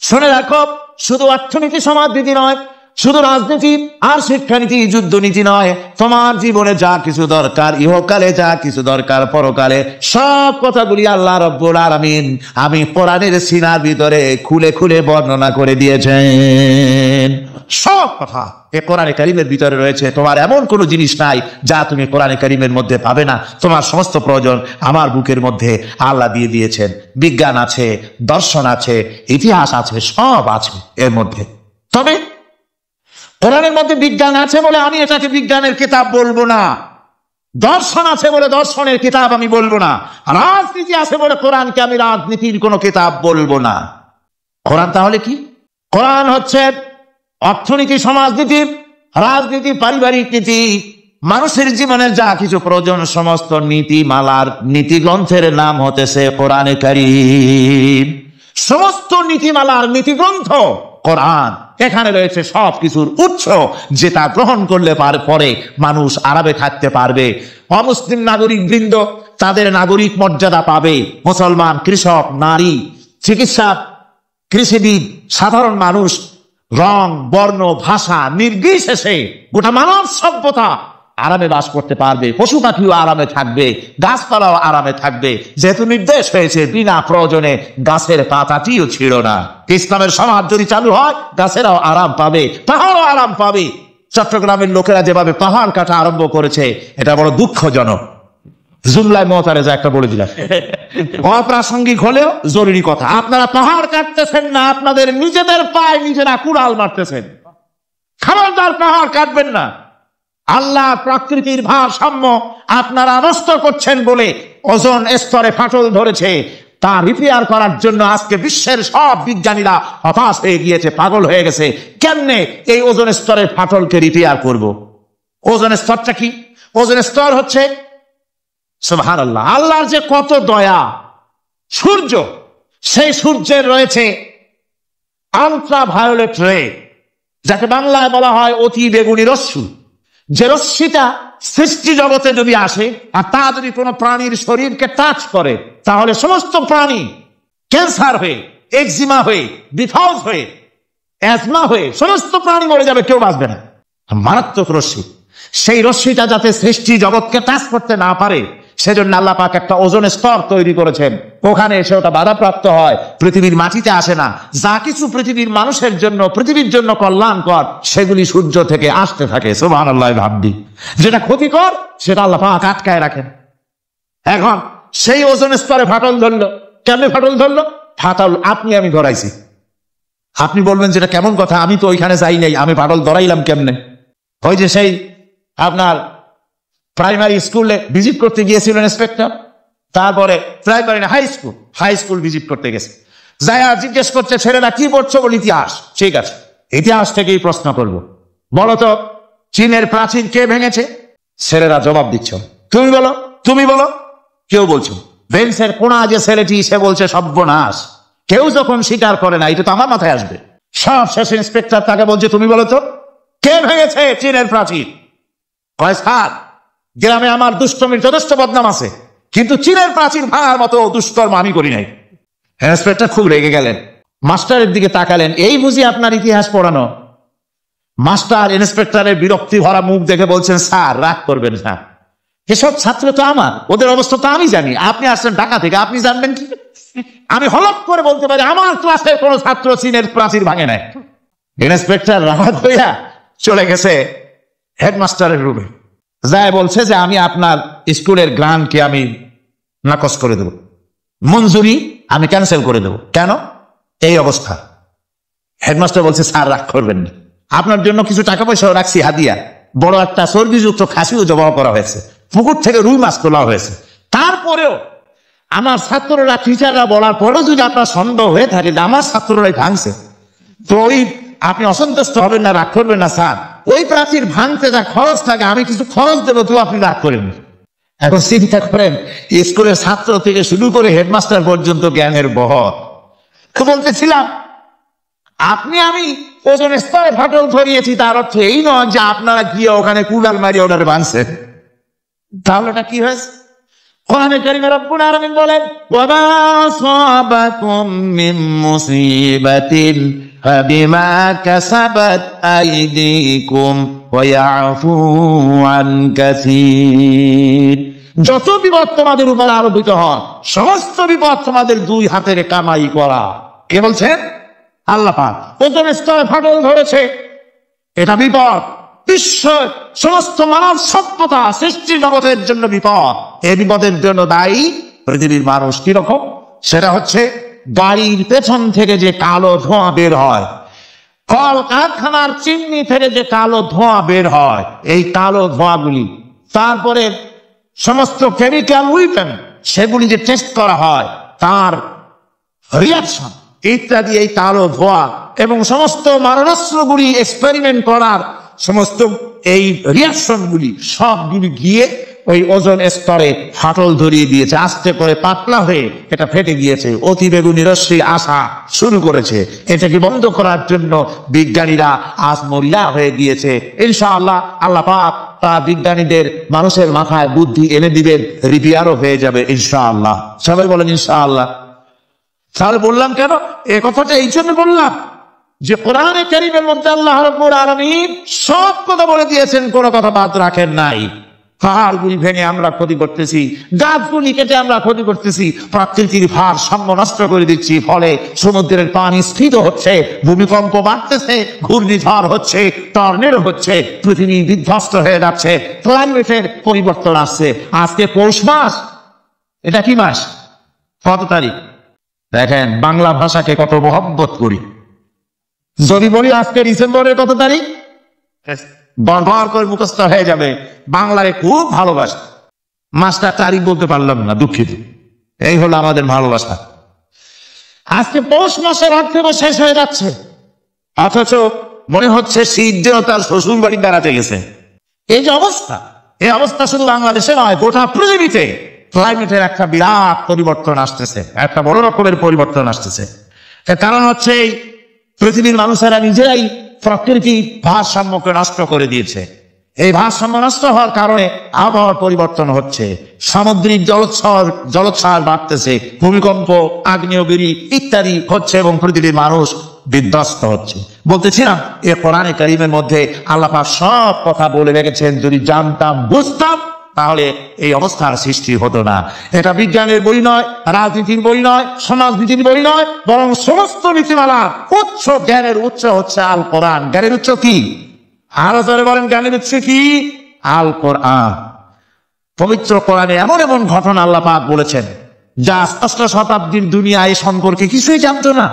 Speaker 2: শুনে রাখো, শুধু অর্থনীতি সমাজনীতি নয়, শুধু রাজনীতি আর শিক্ষানীতি, যুদ্ধনীতি নয়, তোমার জীবনে যা কিছু দরকার, ইহকালে যা কিছু দরকার, পরকালে, সব কথাগুলি আল্লাহ রাব্বুল আলামিন আমি কোরআনের সিনার ভিতরে খুলে খুলে বর্ণনা করে দিয়েছেন। সব কথা এ কোরআনে কারীমের ভিতরে রয়েছে। তোমার এমন কোনো জিনিস নাই যা তুমি কোরআনে কারীমের মধ্যে পাবে না। তোমার সমস্ত প্রয়োজন আমার বুকের মধ্যে আল্লাহ দিয়ে দিয়েছেন। বিজ্ঞান আছে, দর্শন আছে, ইতিহাস আছে, সব আছে এর মধ্যে। তবে কোরআনের মধ্যে বিজ্ঞান আছে বলে আমি এটাকে বিজ্ঞানের কিতাব বলবো না, দর্শন আছে বলে দর্শনের কিতাব আমি বলবো না, রাজনীতি আছে বলে কোরআনকে আমি রাজনীতির কোনো কিতাব বলবো না। কোরআন তাহলে কি? কোরআন হচ্ছে অর্থনীতি, সমাজনীতি, রাজনীতি, পারিবারিক নীতি, মানুষের জীবনের যা কিছু প্রয়োজন, সমস্ত নীতিমালার, নীতি গ্রন্থের নাম হতেছে কোরআনে কারীম। সমস্ত নীতিমালার নীতি গ্রন্থ কোরআন। এখানে রয়েছে সব কিছুর উৎস, যেটা গ্রহণ করলে পরে মানুষ আরামে থাকতে পারবে। অমুসলিম নাগরিক বৃন্দ তাদের নাগরিক মর্যাদা পাবে। মুসলমান, কৃষক, নারী, চিকিৎসক, কৃষিবিদ, সাধারণ মানুষ, রং, বর্ণ, ভাষা নির্বিশেষে গোটা মানব সভ্যতা আরামে বাস করতে পারবে, পশু পাখিও আরামে থাকবে, গাছপালাও আরামে থাকবে। যেহেতু নির্দেশ হয়েছে বিনা প্রয়োজনে গাছের পাতাটিও ছিঁড়ো না। ইসলামের সমাজ যদি চালু হয় গাছেরাও আরাম পাবে, পাহাড়ও আরাম পাবে। চট্টগ্রামের লোকেরা যেভাবে পাহাড় কাটা আরম্ভ করেছে এটা বড় দুঃখজনক। জুমলায় মহতারেজা একটা বলে দিলাম, অপ্রাসঙ্গিক হলেও জরুরি কথা। আপনারা পাহাড় কাটতেছেন না, আপনাদের নিজেদের পায়ে নিজেরা কুড়াল মারতেছেন। খবরদার পাহাড় কাটবেন না। আল্লাহ প্রকৃতির ভারসাম্য আপনারা নষ্ট করছেন বলে ওজোন স্তরে ফাটল ধরেছে। তা রিপেয়ার করার জন্য আজকে বিশ্বের সব বিজ্ঞানীরা হতাশ হয়ে গিয়েছে, পাগল হয়ে গেছে। কেমনে এই ওজোন স্তরের ফাটলকে রিপেয়ার করব? ওজোন স্তরটা কি? ওজোন স্তর হচ্ছে সুবহানাল্লাহ, আল্লাহর যে কত দয়া। সূর্য, সেই সূর্যের রয়েছে আলট্রাভায়োলেট রে, যাকে বাংলায় বলা হয় অতি বেগুনি রশ্মি। যে রশ্মিটা সৃষ্টি জগতে যদি আসে আর তা যদি কোনো প্রাণীর শরীরকে টাচ করে, তাহলে সমস্ত প্রাণী ক্যান্সার হয়ে, এক্সিমা হয়ে, ডিফাউজ হয়ে, অ্যাজমা হয়ে সমস্ত প্রাণী মরে যাবে, কেউ বাঁচবে না। মারাত্মক রশ্মি। সেই রশ্মিটা যাতে সৃষ্টি জগৎকে টাচ করতে না পারে সেজন্য আল্লাহ পাক একটা ওজোন স্তর তৈরি করেছেন। ওখানে এসে ওটা বাধাপ্রাপ্ত হয়, পৃথিবীর মাটিতে আসে না। যা কিছু পৃথিবীর মানুষের জন্য, পৃথিবীর জন্য কল্যাণকর, সেগুলি সূর্য থেকে আসতে থাকে। সুবহানাল্লাহ ভাববি, যেটা ক্ষতিকর সেটা আল্লাহ পাক আটকায় রাখেন। এখন সেই ওজোন স্তরে ফাটল ধরলো। কেমনে ফাটল ধরলো? ফাটল আপনি আমি ধরাইছি। আপনি বলবেন যেটা কেমন কথা, আমি তো ওইখানে যাই নাই, আমি ফাটল ধরাইলাম কেমনে? ওই যে সেই আপনার প্রাইমারি স্কুলে ভিজিট করতে গিয়েছিলেন ইন্সপেক্টর, তারপরে প্রাইমারি না হাই স্কুল ভিজিট করতে গেছে, যাই আর জিজ্ঞেস করছে ছেলেরা কি পড়ছো? বল ইতিহাস। ঠিক আছে, ইতিহাস থেকেই প্রশ্ন করব, বলো তো চীনের প্রাচীর কে ভেঙেছে? ছেলেরা জবাব দিচ্ছ, তুমি বলো, তুমি বলো। কেউ বলছো বেঞ্চের কোনা যে ছেলেটি, সে বলছে সর্বনাশ। কেউ যখন স্বীকার করে না, এটা তো আমার মাথায় আসবে। সব শেষ ইন্সপেক্টর তাকে বলছে, তুমি বলো তো কে ভেঙেছে চীনের প্রাচীর? কয় স্যার, গ্রামে আমার দুষ্টমির যথেষ্ট বদনাম আছে, কিন্তু চীনের প্রাচীর ভাঙার মতো দুষ্কর্ম আমি করি নাই। ইন্সপেক্টর খুব রেগে গেলেন, মাস্টারের দিকে তাকালেন, এই বুঝি আপনার ইতিহাস পড়ানো? মাস্টার ইন্সপেক্টরের বিরক্তি ভরা মুখ দেখে বলছেন, স্যার রাগ করবেন না, এসব ছাত্র তো আমার, ওদের অবস্থা তো আমি জানি। আপনি আসছেন ঢাকা থেকে, আপনি জানবেন কি? আমি হলপ করে বলতে পারি আমার ক্লাসের কোন ছাত্র চীনের প্রাচীর ভাঙে নাই। ইন্সপেক্টর রাগ হইয়া চলে গেছে হেডমাস্টারের রুমে, যায় বলছে যে আমি আপনার স্কুলের গ্রান্টকে আমি নাকচ করে দেব, মঞ্জুরি আমি ক্যান্সেল করে দেব। কেন? এই অবস্থা। হেডমাস্টার বলছে, স্যার রাগ করবেন না, আপনার জন্য কিছু টাকা পয়সাও রাখছি হাদিয়া, বড় একটা চর্বিযুক্ত খাসিও জবাব করা হয়েছে, পুকুর থেকে রুই মাছ তোলা হয়েছে। তারপরেও আমার ছাত্ররা, টিচাররা বলার পরেও যদি আপনার সন্দেহ হয়ে থাকে যে আমার ছাত্ররাই ভাঙছে, তো ওই আপনি অসন্তুষ্ট হবেন না, রাগ করবেন না স্যার। ওই প্রাচীর ভাঙতে যা খরচ থাকে আমি কিছু খরচ দেবো, তো আপনি রাগ করেন। এখন চিন্তা করেন, স্কুলের ছাত্র থেকে শুরু করে হেডমাস্টার পর্যন্ত জ্ঞানের বহর। তো বলতেছিলাম, আপনি আমি ওজন স্তরে ফাটল ধরিয়েছি, তার অর্থ এই নয় যে আপনারা গিয়ে ওখানে কুড়াল মারিয়ে ওটারে ভাঙছেন। তাহলে ওটা কি হয়েছে? কোরআনে কারীমে রব্বুল আলামিন বলেন, ওয়া মা আসাবাকুম মিন মুসিবাতিন ফাবিমা কাসাবাত আইদিকুম ওয়া ইয়াফু আন কাসীর। যত বিপদ তোমাদের উপর আরোপিত হয়, সমস্ত বিপদ তোমাদের দুই হাতের কামাই করা। কে বলছেন? আল্লাহ পাক। ওজন স্তরে ফাটল ধরেছে, এটা বিপদ। বিশ্ব সমস্ত মানব সভ্যতা সৃষ্টি জগতের জন্য বিপদ। এই বিপদের জন্য দায়ী পৃথিবীর মানুষ। কিরকম? সেটা হচ্ছে গাড়ির পেছন থেকে যে কালো ধোঁয়া বের হয়, কল কারখানার চিমনি থেকে যে কালো ধোঁয়া বের হয়, এই কালো ধোঁয়াগুলি, তারপরে সমস্ত কেমিক্যাল উইপেন সেগুলি যে টেস্ট করা হয়, তার রিয়াকশন ইত্যাদি, এই কালো ধোঁয়া এবং সমস্ত মারণাস্ত্রগুলি এক্সপেরিমেন্ট করার সমস্ত এই রিয়াকশনগুলি সবগুলি গিয়ে ওই ওজন স্তরে ফাটল ধরিয়ে দিয়েছে। আস্তে করে পাতলা হয়ে এটা ফেটে গিয়েছে, অতি বেগুনি রশ্মি আসা শুরু করেছে। এটাকে বন্ধ করার জন্য বিজ্ঞানীরা আজ মরিয়া হয়ে গিয়েছে। ইনশাআল্লাহ আল্লাহ পাক তা বিজ্ঞানীদের মানুষের মাথায় বুদ্ধি এনে দিবেন, রিপেয়ারও হয়ে যাবে ইনশাআল্লাহ। সবাই বলেন ইনশাআল্লাহ। তাহলে বললাম কেন এ কথাটা? এই জন্য বললাম যে কোরআনে কারীমের মধ্যে আল্লাহ রাব্বুল আলামিন সব কথা বলে দিয়েছেন, কোনো কথা বাদ রাখেন নাই। পাহাড়গুলি ভেঙে আমরা ক্ষতি করতেছি, গাছগুলি কেটে আমরা ক্ষতি করতেছি, প্রকৃতির ভারসাম্য নষ্ট করে দিচ্ছি, ফলে সমুদ্রের পানি স্ফীত হচ্ছে, ভূমিকম্প বাড়তেছে, ঘূর্ণিঝড় হচ্ছে, টর্নেডো হচ্ছে, পৃথিবী বিধ্বস্ত হয়ে যাচ্ছে, ক্লাইমেটের পরিবর্তন আসছে। আজকে পৌষ মাস, এটা কি মাস? কত তারিখ? দেখেন বাংলা ভাষাকে কত মহব্বত করি। যদি বলি আজকে ডিসেম্বরের কত তারিখ, বারবার করে মুখস্থ হয়ে যাবে। বাংলায় খুব ভালোবাসা, মাসটা তারিখ বলতে পারলাম না, দুঃখিত। এই হলো আমাদের ভালোবাসা। আজকে পৌষ মাসের আগ থেকে শেষ হয়ে যাচ্ছে, অথচ মনে হচ্ছে শীত যেন তার শ্বশুর বাড়ি বেড়াতে গেছে। এই যে অবস্থা, এই অবস্থা শুধু বাংলাদেশে নয়, গোটা পৃথিবীতে ক্লাইমেটের একটা বিরাট পরিবর্তন আসতেছে, একটা বড় রকমের পরিবর্তন আসতেছে। এর কারণ হচ্ছে এই পৃথিবীর মানুষেরা নিজেরাই প্রকৃতির ভারসাম্যকে নষ্ট করে দিয়েছে। এই ভারসাম্য নষ্ট হওয়ার কারণে আবহাওয়ার পরিবর্তন হচ্ছে, সামুদ্রিক জলোচ্ছ্বাস বাড়তেছে, ভূমিকম্প, আগ্নেয়গিরি ইত্যাদি হচ্ছে এবং পৃথিবীর মানুষ বিধ্বস্ত হচ্ছে। বলতেছিলাম এ কোরআনে কারীমের মধ্যে আল্লাহ পাক সব কথা বলে রেখেছেন। যদি জানতাম, বুঝতাম, তাহলে এই অবস্থার সৃষ্টি হতো না। এটা বিজ্ঞানের বই নয়, রাজনীতির বই নয়, সমাজনীতির বই নয়, বরং সমস্ত নীতিমালা উচ্চ জ্ঞানের উচ্চ হচ্ছে আল কোরআন। জ্ঞানের উচ্চ কি? আরো ধরে বলেন, জ্ঞানের উচ্চ কি? আল কোরআন। পবিত্র কোরআনে এমন এমন ঘটনা আল্লাহ পাক বলেছেন যা ষষ্ঠ শতাব্দীর দুনিয়া এই সম্পর্কে কিছুই জানতো না।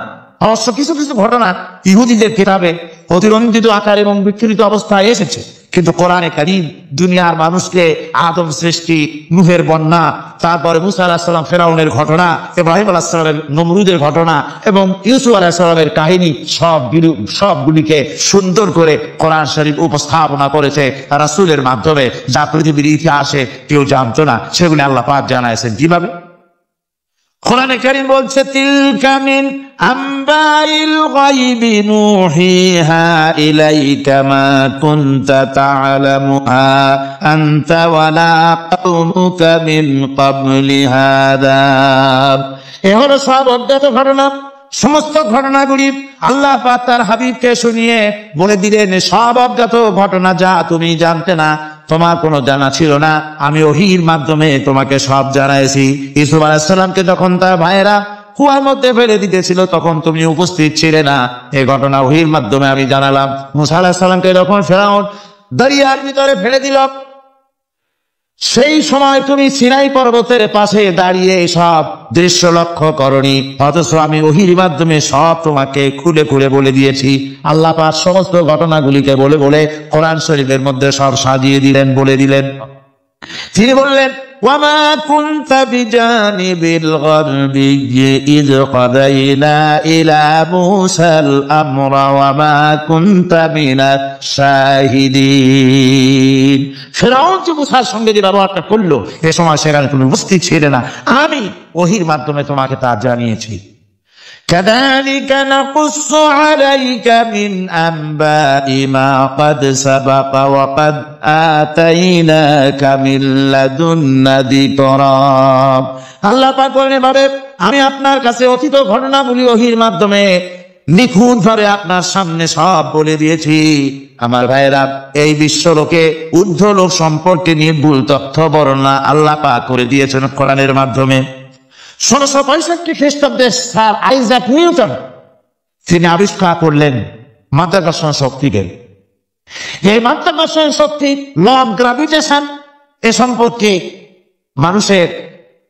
Speaker 2: অবশ্য কিছু কিছু ঘটনা ইহুদিদের কিতাবে অতিরঞ্জিত আকার এবং বিকৃত অবস্থায় এসেছে, কিন্তু কোরআনে কারীম দুনিয়ার মানুষকে আদম সৃষ্টি, নূহের বন্যা, তারপরে মুসা আলাইহিস সালাম ফেরাউনের ঘটনা, ইব্রাহিম আলাইহিস সালামের নমরুদের ঘটনা এবং ইউসুফ আলাইহিস সালামের কাহিনী সবগুলিকে সুন্দর করে কোরআন শরীফ উপস্থাপনা করেছে রাসূলের মাধ্যমে, যা পৃথিবীর ইতিহাসে কেউ জানতো না। সেগুলি আল্লাহ পাক জানাইছেন কিভাবে? কোরআনে কারীম বলছে, তিলকা মিন আম্বাইল গায়বি নূহিহা ইলাইকা মা কুনতা তা'লামুহা আনতা ওয়ালা কওমুকা মিন ক্বাবলি হাদা। এ হলো সব অজ্ঞাত ঘটনা। সমস্ত ঘটনাগুলি আল্লাহ পাক তার হাবিবকে শুনিয়ে বলে দিলেন, সব অজ্ঞাত ঘটনা যা তুমি জানতে না, তোমার কোনো জানা ছিল না, আমি ওহীর মাধ্যমে তোমাকে সব জানাইছি। ইউসুফ আলাইহিস সালামকে যখন তার ভাইয়েরা কুয়ার মধ্যে ফেলে দিতেছিল, তখন তুমি উপস্থিত ছিলে না, এই ঘটনা ওহীর মাধ্যমে আমি জানালাম। মুসা আলাইহিস সালামকে যখন ফেরাউন দরিয়ার ভিতরে ফেলে দিল, সেই সময় তুমি সিনাই পর্বতের পাশে দাঁড়িয়ে সব দৃশ্য লক্ষ্য করনি, অথচ আমি ওহীর মাধ্যমে সব তোমাকে খুলে খুলে বলে দিয়েছি। আল্লাহ পাক সমস্ত ঘটনাগুলিকে বলে বলে কোরআন শরীফের মধ্যে সব সাজিয়ে দিলেন, বলে দিলেন। তিনি বললেন, ওয়ামা কুনতা বিজানিবিল গারবিয়্যি ইয কাদাইনা ইলা মূসাল আমরা ওয়ামা কুনতা মিনাশ শাহিদিন। ফিরআউন যে মূসার সঙ্গে যে ব্যবহারটা করলো, এ সময় সেখানে তুমি উপস্থিত ছিলে না, আমি ওহীর মাধ্যমে তোমাকে তা জানিয়েছি। كذلك نقص عليك من أنباء ما قد سبق وقد آتيناك من لدنا ذكرا। আল্লাহ পাক বলেন, এভাবে আমি আপনার কাছে অতীত ঘটনাগুলি ওহীর মাধ্যমে নিখুঁত ভাবে আপনার সামনে সব বলে দিয়েছি। আমার ভাইয়েরা, এই বিশ্বলোকে ঊর্ধ্ব লোক সম্পর্কে নিয়ে ভুল তথ্য বর্ণনা আল্লাহ পাক করে দিয়েছেন কোরআনের মাধ্যমে। 1665 খ্রিস্টাব্দে স্যার আইজাক নিউটন তিনি আবিষ্কার করলেন মাধ্যাকর্ষণ শক্তিকে। এই মাধ্যাকর্ষণ শক্তি, ল অফ গ্রাভিটেশন, এ সম্পর্কে মানুষের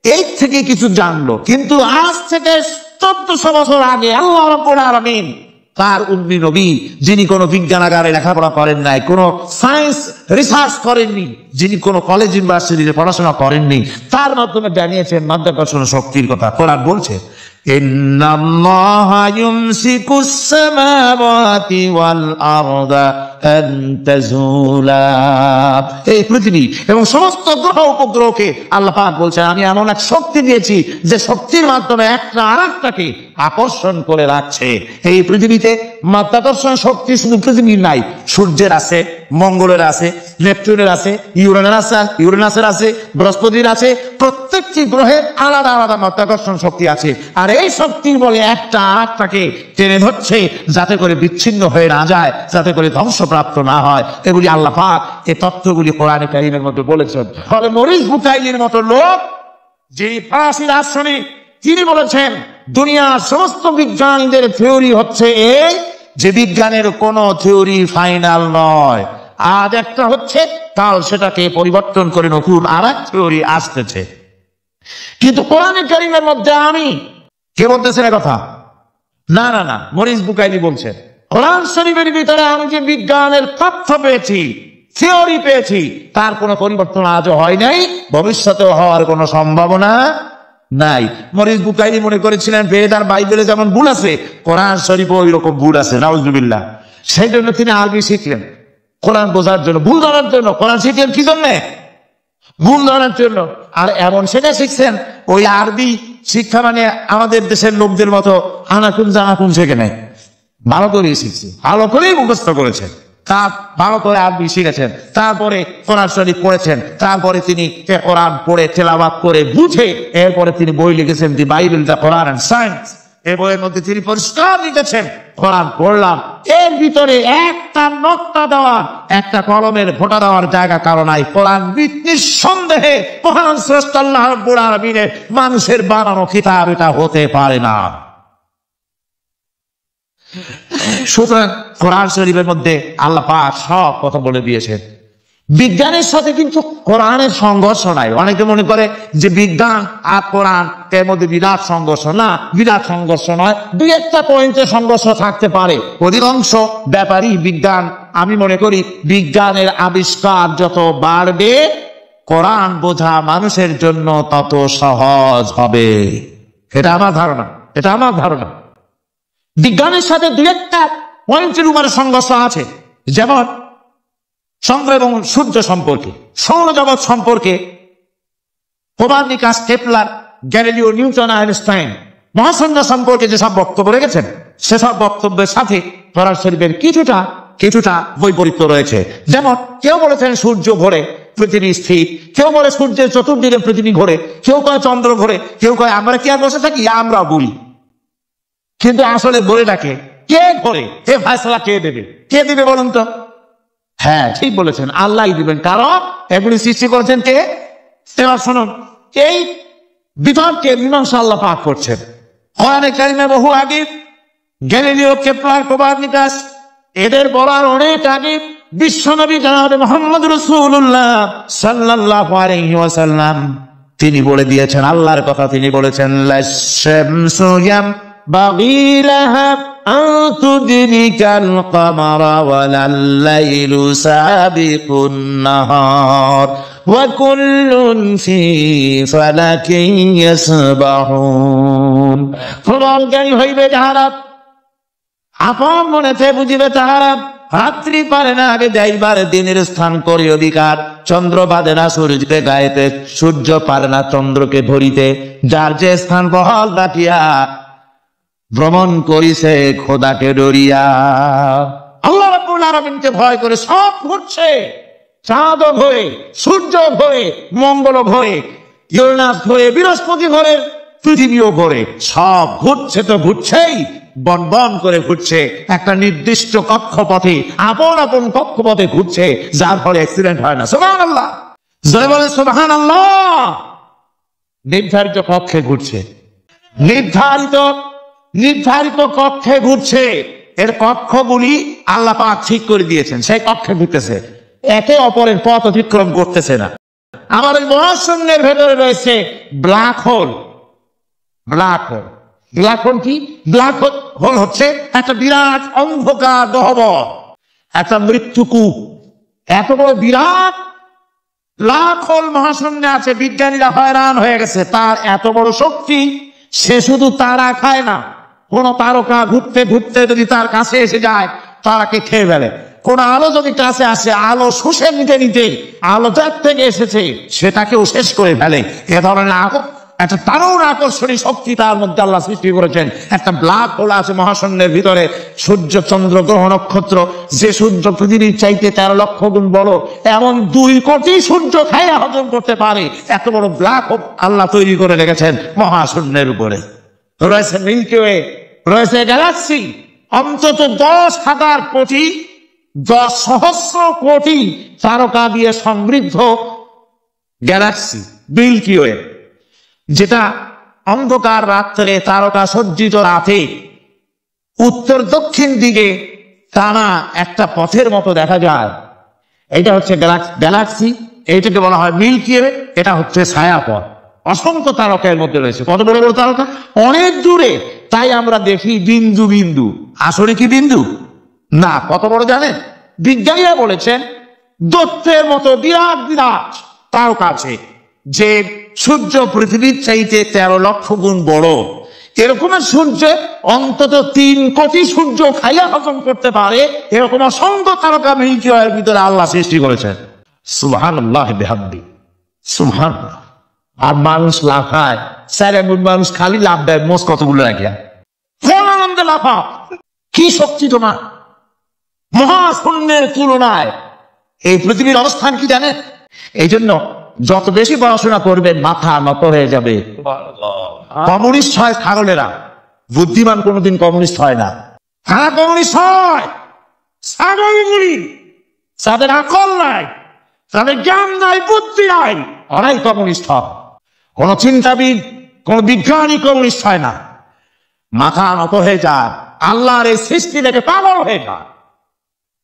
Speaker 2: এই থেকে কিছু জানলো, কিন্তু আজ থেকে 1400 বছর আগে আল্লাহ রাব্বুল আলামিন তার উম্মি নবী, যিনি কোনো বিজ্ঞানাগারে লেখাপড়া করেন নাই, কোনো সায়েন্স রিসার্চ করেননি, যিনি কোনো কলেজ ইউনিভার্সিটিতে পড়াশোনা করেননি, তার মাধ্যমে জানিয়েছেন মাধ্যাকর্ষণ শক্তির কথা। কোরআন বলছে, ইন্নাল্লাহা ইউমসিকুস সামাওয়াতি ওয়াল আরদা আন তাজুলা। এই পৃথিবী এবং সমস্ত গ্রহ উপগ্রহকে আল্লাহ পাক বলছেন, আমি এমন এক শক্তি দিয়েছি যে শক্তির মাধ্যমে একটা আরেকটাকে আকর্ষণ করে রাখছে। এই পৃথিবীতে মাধ্যাকর্ষণ শক্তি শুধু পৃথিবীর নাই, সূর্যের আছে, মঙ্গলের আছে, নেপচুনের আছে, ইউরেনাসের আছে, বৃহস্পতির আছে। প্রত্যেকটি গ্রহে আলাদা আলাদা মাধ্যাকর্ষণ শক্তি আছে। আর এই শক্তির বলে একটা আত্মাকে টেনে ধরছে যাতে করে বিচ্ছিন্ন হয়ে না যায়, যাতে করে ধ্বংসপ্রাপ্ত না হয়। এগুলি আল্লাহ পাক এই তত্ত্বগুলি কোরআনে কারীমের মধ্যে বলেছেন। ফলে মরিস বুকাইলির মতো লোক, যে ফরাসি দার্শনিক, তিনি বলেছেন দুনিয়ার সমস্ত বিজ্ঞানীদের থিওরি হচ্ছে এই যে বিজ্ঞানের কোনো থিওরি ফাইনাল নয়, আজ একটা হচ্ছে কাল সেটাকে পরিবর্তন করে নতুন আর এক থিওরি আসতেছে। কিন্তু কোরআনে কারীমের মধ্যে আমি কে বলতেছেন কথা? না না না, মরিস বুকাইলি বলছেন কোরআন শরীফের ভিতরে আমি যে বিজ্ঞানের তথ্য পেয়েছি, থিওরি পেয়েছি, তার কোনো পরিবর্তন আজও হয় নাই, ভবিষ্যতেও হওয়ার কোনো সম্ভাবনা নাই। মরিস বুকাইলি মনে করেছিলেন বেদ আর বাইবেলে যেমন ভুল আছে, কোরআন শরীফে ওই রকম ভুল আছে, নাউজুবিল্লাহ। সেই জন্য তিনি আরবি শিখলেন কোরআন বোঝার জন্য, ভুল ধরার জন্য। কোরআন শিখলেন কি জন্যে? ভুল ধরার জন্য। আর এমন সেটা শিখছেন, ওই আরবি শিক্ষা মানে আমাদের দেশের লোকদের মতো আনাকুন জানাকুন শেখে নেই, ভালো করেই শিখছে, ভালো করেই মুখস্থ করেছেন, তার ভালো করে আরবি শিখেছেন, তারপরে কোরআন শরীফ পড়েছেন, তারপরে তিনি কোরআন পড়ে তেলাওয়াত করে বুঝে এরপরে তিনি বই লিখেছেন the Bible the Quran and science. এই বইয়ের মধ্যে তিনি পরিষ্কার লিখেছেন কোরআন পড়লাম, এর ভিতরে একটা নকটা দেওয়ার, একটা কলমের ফোঁটা দেওয়ার জায়গা কারো নাই। কোরআন নিঃসন্দেহে মহান স্রষ্টা আল্লাহ রাব্বুল আলামিনের মানুষের বানানো কিতাব, এটা হতে পারে না। সুতরাং কোরআন শরীফের মধ্যে আল্লাহ পাক সব কথা বলে দিয়েছেন। বিজ্ঞানের সাথে কিন্তু কোরআনের সংঘর্ষ নাই। অনেকে মনে করে যে বিজ্ঞান আর কোরআন এর মধ্যে বিরাট সংঘর্ষ, না, বিরাট সংঘর্ষ নয়, দুই একটা পয়েন্টে সংঘর্ষ থাকতে পারে। অধিকাংশ ব্যাপারই বিজ্ঞান, আমি মনে করি বিজ্ঞানের আবিষ্কার যত বাড়বে কোরআন বোঝা মানুষের জন্য তত সহজ হবে। এটা আমার ধারণা, এটা আমার ধারণা। বিজ্ঞানের সাথে দুই একটা পয়েন্টের উপরে সংঘর্ষ আছে, যেমন চন্দ্র এবং সূর্য সম্পর্কে, সৌরজগৎ সম্পর্কে Copernicus, Kepler, Galileo, Newton, Einstein মহাশূন্য সম্পর্কে যেসব বক্তব্য রেখেছেন, সেসব বক্তব্যের সাথে কোরআন শরীফের কিছুটা বৈপরীত্য রয়েছে। যেমন কেউ বলেছেন সূর্য ঘোরে, পৃথিবী স্থির, কেউ বলে সূর্যের চতুর্দিকে পৃথিবী ঘোরে, কেউ কয় চন্দ্র ঘোরে, কেউ কয় আমরা কি আর বসে থাকি, আমরা বলি। কিন্তু আসলে বলেটাকে কে ঘোরে, এ ফয়সালা কে দেবে? কে দিবে বলুন তো? হ্যাঁ, ঠিক বলেছেন, আল্লাহই দিবেন, কারণ এগুলি সৃষ্টি করেছেন কে? এবার শুনুন, এই বিতর্কের মীমাংসা আল্লাহ পাক করছেন। কোরআনে কারিমে বহু আগে গ্যালিলিও, কেপলার, কোপারনিকাস এদের বলার অনেক আগে বিশ্বনবী জনাবে মুহাম্মদ রাসূলুল্লাহ সাল্লাল্লাহু আলাইহি ওয়াসাল্লাম তিনি বলে দিয়েছেন, আল্লাহর কথা তিনি বলেছেন, লাশ-শামসু ইয়ানবাগী লাহা আন তুদরিকাল কামারা ওয়ালাল লাইলু সাবিকুন নাহার ওয়া কুল্লুন ফি ফালাকিন ইয়াসবাহুন। প্রমাণকারী হইবে যাহারা, আপন মনেতে বুঝিবে তাহারা, রাত্রি পারে না আগে যাইবার দিনের স্থান করে অধিকার, চন্দ্র বাঁধে না সূর্যকে গায়েতে, সূর্য পারে না চন্দ্রকে ধরিতে, যার যে স্থান বহাল রাখিয়া ভ্রমণ করিছে খোদাকে ডরিয়া। আল্লাহ রাব্বুল আলামিনকে ভয় করে সব ঘুরছে, চাঁদ ঘোরে, সূর্য ঘোরে, মঙ্গল ঘোরে, ইউরেনাস ঘোরে, বৃহস্পতি ঘোরে, পৃথিবীও ঘোরে, সব ঘুরছে তো ঘুরছেই, বন বন করে ঘুরছে একটা নির্দিষ্ট কক্ষপথে, আপন আপন কক্ষপথে ঘুরছে, যার ফলে অ্যাক্সিডেন্ট হয় না। সুবহানাল্লাহ, জয় বলে সুবহানাল্লাহ। নির্ধারিত কক্ষে ঘুরছে, নির্ধারিত কক্ষে ঘুরছে, এর কক্ষগুলি আল্লাহ পাক ঠিক করে দিয়েছেন, সেই কক্ষে ঘুরতেছে, একে অপরের পথ অতিক্রম করতেছে না। আমার ওই মহাশূন্যের ভেতরে রয়েছে black hole. Black hole, black hole কি? ব্ল্যাক হোল হচ্ছে একটা বিরাট অন্ধকার গহ্বর, একটা মৃত্যুকূপ। এত বড় বিরাট ব্ল্যাক হোল মহাশূন্যে আছে, বিজ্ঞানীরা হয়রান হয়ে গেছে, তার এত বড় শক্তি। সে শুধু তারা খায় না, কোন তারকা ঘুরতে ঘুরতে যদি তার কাছে এসে যায় তারাকে খেয়ে ফেলে। কোন আলো যদি কাছে আসে, আলো শুষে নিতে নিতে আলো যার থেকে এসেছে সেটাকেও শেষ করে ফেলে। এ ধরনের একটা দারুণ আকর্ষণী শক্তি তার মধ্যে আল্লাহ সৃষ্টি করেছেন। একটা ব্ল্যাক হোল আছে মহাশূন্যের ভিতরে, সূর্য, চন্দ্র, গ্রহ, নক্ষত্র, যে সূর্য পৃথিবীর চাইতে 13 লক্ষ গুণ বড়, এমন 2 কোটি সূর্য খাইয়া হজম করতে পারে, এত বড় ব্ল্যাক হোল আল্লাহ তৈরি করে রেখেছেন মহাশূন্যের উপরে। রয়েছে মিল্কি ওয়ে, রয়েছে গ্যালাক্সি, অন্তত 10,000 কোটি 10 সহস্র কোটি তারকা দিয়ে সমৃদ্ধ গ্যালাক্সি মিল্কি ওয়ে, যেটা অন্ধকার রাত্রে তারকা সজ্জিত রাতে উত্তর দক্ষিণ দিকে টানা একটা পথের মতো দেখা যায়। এটা হচ্ছে গ্যালাক্সি, এইটাকে বলা হয় মিল্কি ওয়ে, এটা হচ্ছে ছায়াপথ। অসংখ্য তারকার মধ্যে রয়েছে। কত বড় বড় তারকা, অনেক দূরে, তাই আমরা দেখি বিন্দু বিন্দু। আসলে কি বিন্দু না, কত বড় জানেন? বিজ্ঞানীরা বলেছেন দৈত্যের মতো বিরাট বিরাট তারকা আছে, যে সূর্য পৃথিবীর চাইতে 13 লক্ষ গুণ বড়। এরকমের সূর্য অন্তত 3 কোটি সূর্য খাইয়া হজম করতে পারে, এরকম অসংখ্য তারকা মিল্কি ওয়ের ভিতরে আল্লাহ সৃষ্টি করেছেন। সুবহানাল্লাহ বিহামদি, সুবহানাল্লাহ। আর মানুষ লাফায়, স্যারেগুন মানুষ খালি লাভ দেয়, মোষ কতগুলো রাখিয়া কোন আনন্দে লাফা। কি শক্তি তোমার! মহাশূন্যের তুলনায় এই পৃথিবীর অবস্থান কি জানেন? এই জন্য যত বেশি পড়াশোনা করবেন মাথা নত হয়ে যাবে। কমিউনিস্ট হয় ছাগলেরা, বুদ্ধিমান কোনোদিন কমিউনিস্ট হয় না। কারা কমিউনিস্ট হয়? ছাগলগুলি, যাদের আকল নাই, যাদের জ্ঞান নাই, বুদ্ধি নাই, ওরাই কমিউনিস্ট হয়। কোন চিন্তাবিদ, কোন বিজ্ঞানী কমিউনিস্ট হয় না। মাথা নত হয়ে যায়, আল্লাহর এই সৃষ্টি দেখে পাগল হয়ে যায়।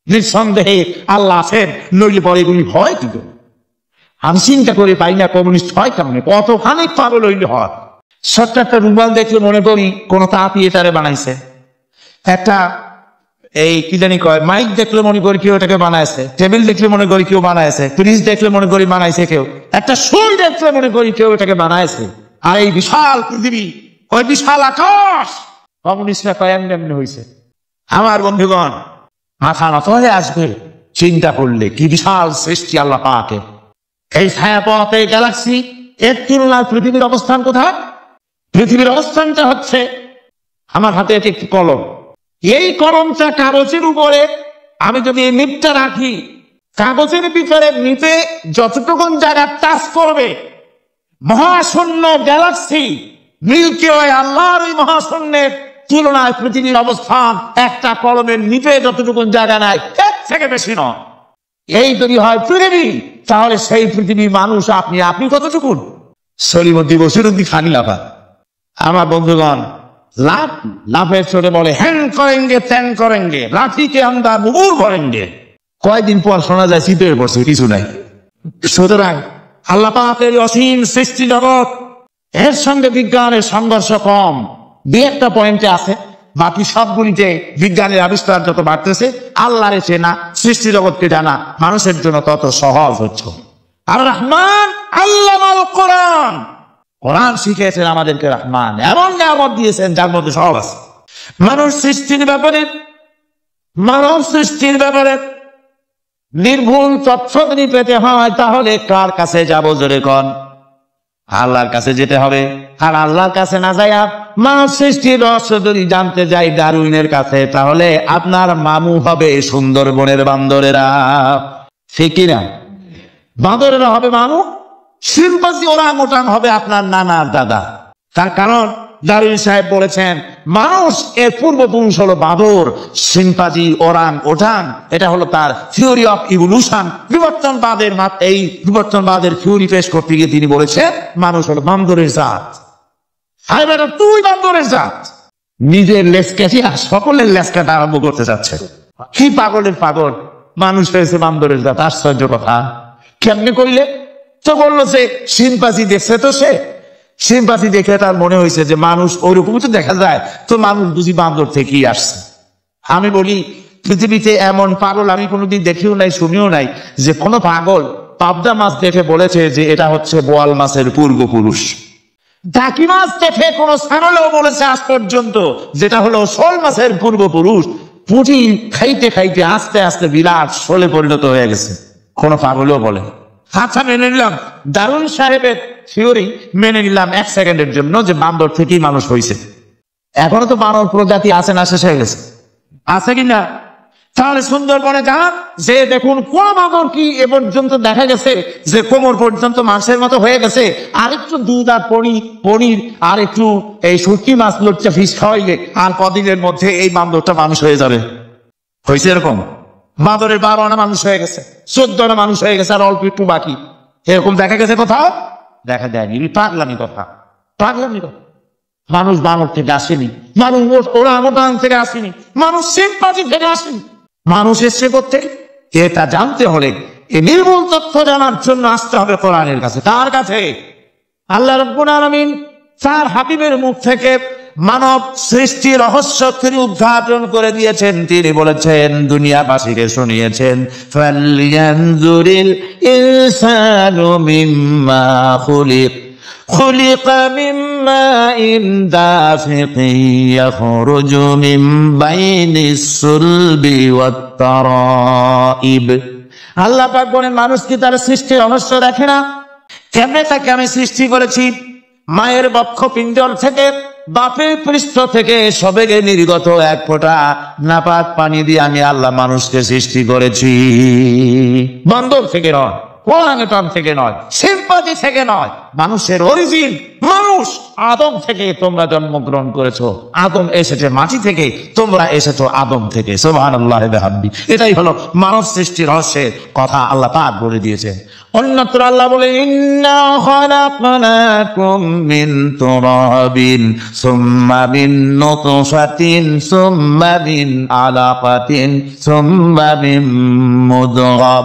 Speaker 2: নিঃসন্দেহে আল্লাহ আছেন, নইলে পরে এগুলি হয় কি করে? আমি চিন্তা করে পাই না কমিউনিস্ট হয় কেমন, কতখানি পাগল হইলে হয়। ছোট্ট একটা রুমাল দেখলে মনে করি কোন তাঁতিয়েটারে বানাইছে, একটা এই কি জানি কয় মাইক দেখলে মনে করি কেউ এটাকে বানাইছে, টেবিল দেখলে মনে করি কেউ বানাইছে, ফ্রিজ দেখলে মনে করি বানাইছে কেউ, একটা সুই দেখলে মনে করি কেউ এটাকে বানাইছে। আর এই বিশাল পৃথিবী, ওই বিশাল আকাশ কমিউনিস্টরা কয় এমনি হয়েছে। আমার বন্ধুগণ, মাথা নত হয়ে আসবে চিন্তা করলে কি বিশাল সৃষ্টি আল্লাহ পাকের। এই ছায়াপথ, এই গ্যালাক্সি, এর তুলনায় পৃথিবীর অবস্থান কোথায়? পৃথিবীর অবস্থানটা হচ্ছে আমার হাতে একটি কলম। এই কলমটা কাগজের উপরে আমি যদি এই নিপটা রাখি, কাগজের ভিতরে নিপে যতটুকুন জায়গা টাচ করবে, মহাশূন্য গ্যালাক্সি মিল্কি ওয়ে, আল্লাহর ওই মহাশূন্যের তুলনায় পৃথিবীর অবস্থান একটা কলমের নিপে যতটুকুন জায়গা নাই, এর থেকে বেশি নয়। এই যদি হয় পৃথিবী, তাহলে সেই পৃথিবী মানুষ আপনি কতটুকুন? সলিমদ্দি বসিরুদ্দি খানি লাফা। আমার বন্ধুগণ, লাফের ছোটে বলে হ্যাং করেঙ্গে ত্যাং করেঙ্গে, লাঠিকে আমরা মুগুর করেঙ্গে। কয়েকদিন পর শোনা যায় শীতের পড়ছে, কিছু নাই। সুতরাং আল্লাহ পাকের অসীম সৃষ্টি জগৎ, এর সঙ্গে বিজ্ঞানের সংঘর্ষ কম। 2-1টা পয়েন্টে আছে, বাকি সবগুলিতে বিজ্ঞানের আবিষ্কার যত বাড়তেছে, আল্লাহরে চেনা, সৃষ্টি জগৎকে জানা মানুষের জন্য তত সহজ হচ্ছে। আর রহমান আল্লামাল কোরআন, কোরআন শিখিয়েছেন আমাদেরকে রহমান, এমন নিয়ামত দিয়েছেন যার মধ্যে সব আছে। মানব সৃষ্টির ব্যাপারে নির্ভুল তথ্য যদি পেতে হয়, তাহলে কার কাছে যাবো জোরে কন? আল্লাহর কাছে যেতে হবে। আর আল্লাহর কাছে না যাইয়া মানব সৃষ্টির রহস্য যদি জানতে যাই ডারউইনের কাছে, তাহলে আপনার মামু হবে সুন্দরবনের বান্দরেরা। ঠিক কিনা? বান্দরেরা হবে মামু, শিম্পাঞ্জি ওরাংওটাং হবে আপনার নানার দাদা। তার কারণ ডারউইন সাহেব বলেছেন মানুষ এর পূর্বপুরুষ হলো বাঁদর, শিম্পাঞ্জি, ওরাংওটাং, এটা হলো তার থিওরি অফ ইভলিউশন। এই বিবর্তনবাদের থিওরি পেশ করতে গিয়ে তিনি বলেছেন মানুষ হলো বান্দরের জাত। হাই বেটা, তুই বান্দরের জাত। নিজের লেজ কেটে সকলের লেজ কাটা আরম্ভ করতে যাচ্ছে। কি পাগলের পাগল, মানুষ হয়েছে বান্দরের জাত। আশ্চর্য কথা। কেমনে কইলে? তো বললো যে শিম্পাঞ্জি দেখছে, তো সে শিম্পাঞ্জি দেখে তার মনে হয়েছে যে মানুষ ওইরকমই তো দেখা যায়, তো মানুষ বুঝি বান্দর থেকেই আসছে। আমি বলি পৃথিবীতে এমন পাগল আমি কোনোদিন দেখিও নাই, শুনিও নাই যে কোনো পাগল পাবদা মাছ দেখে বলেছে যে এটা হচ্ছে বোয়াল মাছের পূর্বপুরুষ। টাকি মাছ দেখে কোনো ছাগলেও বলেছে আজ পর্যন্ত যেটা হলো শোল মাছের পূর্বপুরুষ। পুঁটি খাইতে খাইতে আস্তে আস্তে বিরাট শোলে পরিণত হয়ে গেছে, কোনো পাগলেও বলে। আচ্ছা, মেনে নিলাম ডারউইন সাহেবের থিওরি, মেনে নিলাম 1 সেকেন্ডের জন্য যে বান্দর থেকেই মানুষ হয়েছে। এখনো তো মানব প্রজাতি আছে না শেষ হয়ে গেছে? আছে কিনা? তাহলে সুন্দরবনে যান, যে দেখুন কোন বাঁদর কি এ পর্যন্ত দেখা গেছে যে কোমর পর্যন্ত মাছের মতো হয়ে গেছে, আর একটু দুধ আর পনির আর একটু এই শুটকি মাছ লুচ্চা ফিস খাওয়াইলে আর কদিনের মধ্যে এই বান্দরটা মানুষ হয়ে যাবে। হয়েছে এরকম? বাঁদরের 12 আনা মানুষ হয়ে গেছে, 14 আনা মানুষ হয়ে গেছে, আর অল্প একটু বাকি। এরকম দেখা গেছে কোথাও? দেখা যায়নি। পাগলামি কথা, পাগলামি কথা। মানুষ বানর থেকে আসেনি, মানুষ ওরাং থেকে আসেনি, মানুষ সিম্পাজি থেকে আসেনি, মানুষ এসছে করতে। এটা জানতে হলে এই নির্মূল তথ্য জানার জন্য আসতে হবে কোরআনের কাছে। তার কাছে আল্লাহ রাব্বুল আলামিন তার হাবিবের মুখ থেকে মানব সৃষ্টি রহস্য তিনি উদ্ঘাটন করে দিয়েছেন। তিনি বলেছেন, দুনিয়াবাসীকে শুনিয়েছেন, ফালইয়ানজুরিল ইনসানু মিম্মা খুলিক خلق من ماء دافق يخرج من بين الصلب والترائب। আল্লাহ পাক বলেন, মানুষ কি তার সৃষ্টির রহস্য দেখে না? কেমনে তাকে আমি সৃষ্টি করেছি? মায়ের বক্ষপিণ্ডল থেকে, বাপের পৃষ্ঠ থেকে সবেগে নির্গত এক ফোঁটা নাপাক পানি দিয়ে আমি আল্লাহ মানুষকে সৃষ্টি করেছি। বান্দর থেকে নয়, ওরাংওটাং থেকে নয়, সিম্পাজি থেকে নয়, মানুষের অরিজিন মানুষ। আদম থেকে তোমরা জন্মগ্রহণ করেছো, আদম এসেছে মাটি থেকে, তোমরা এসেছো আদম থেকে। সুবহানাল্লাহ ওয়া বিহামদি। এটাই হলো মানব সৃষ্টির রহস্যের কথা আল্লাহ পাক বলে দিয়েছেন। অন্যত্র আল্লাহ বলে, ইন্না খালাকনাকুম মিন তুরাবিন সুম্মা মিন নুতফাতিন সুম্মা মিন আলাকাতিন সুম্মা মিন মুদগাব।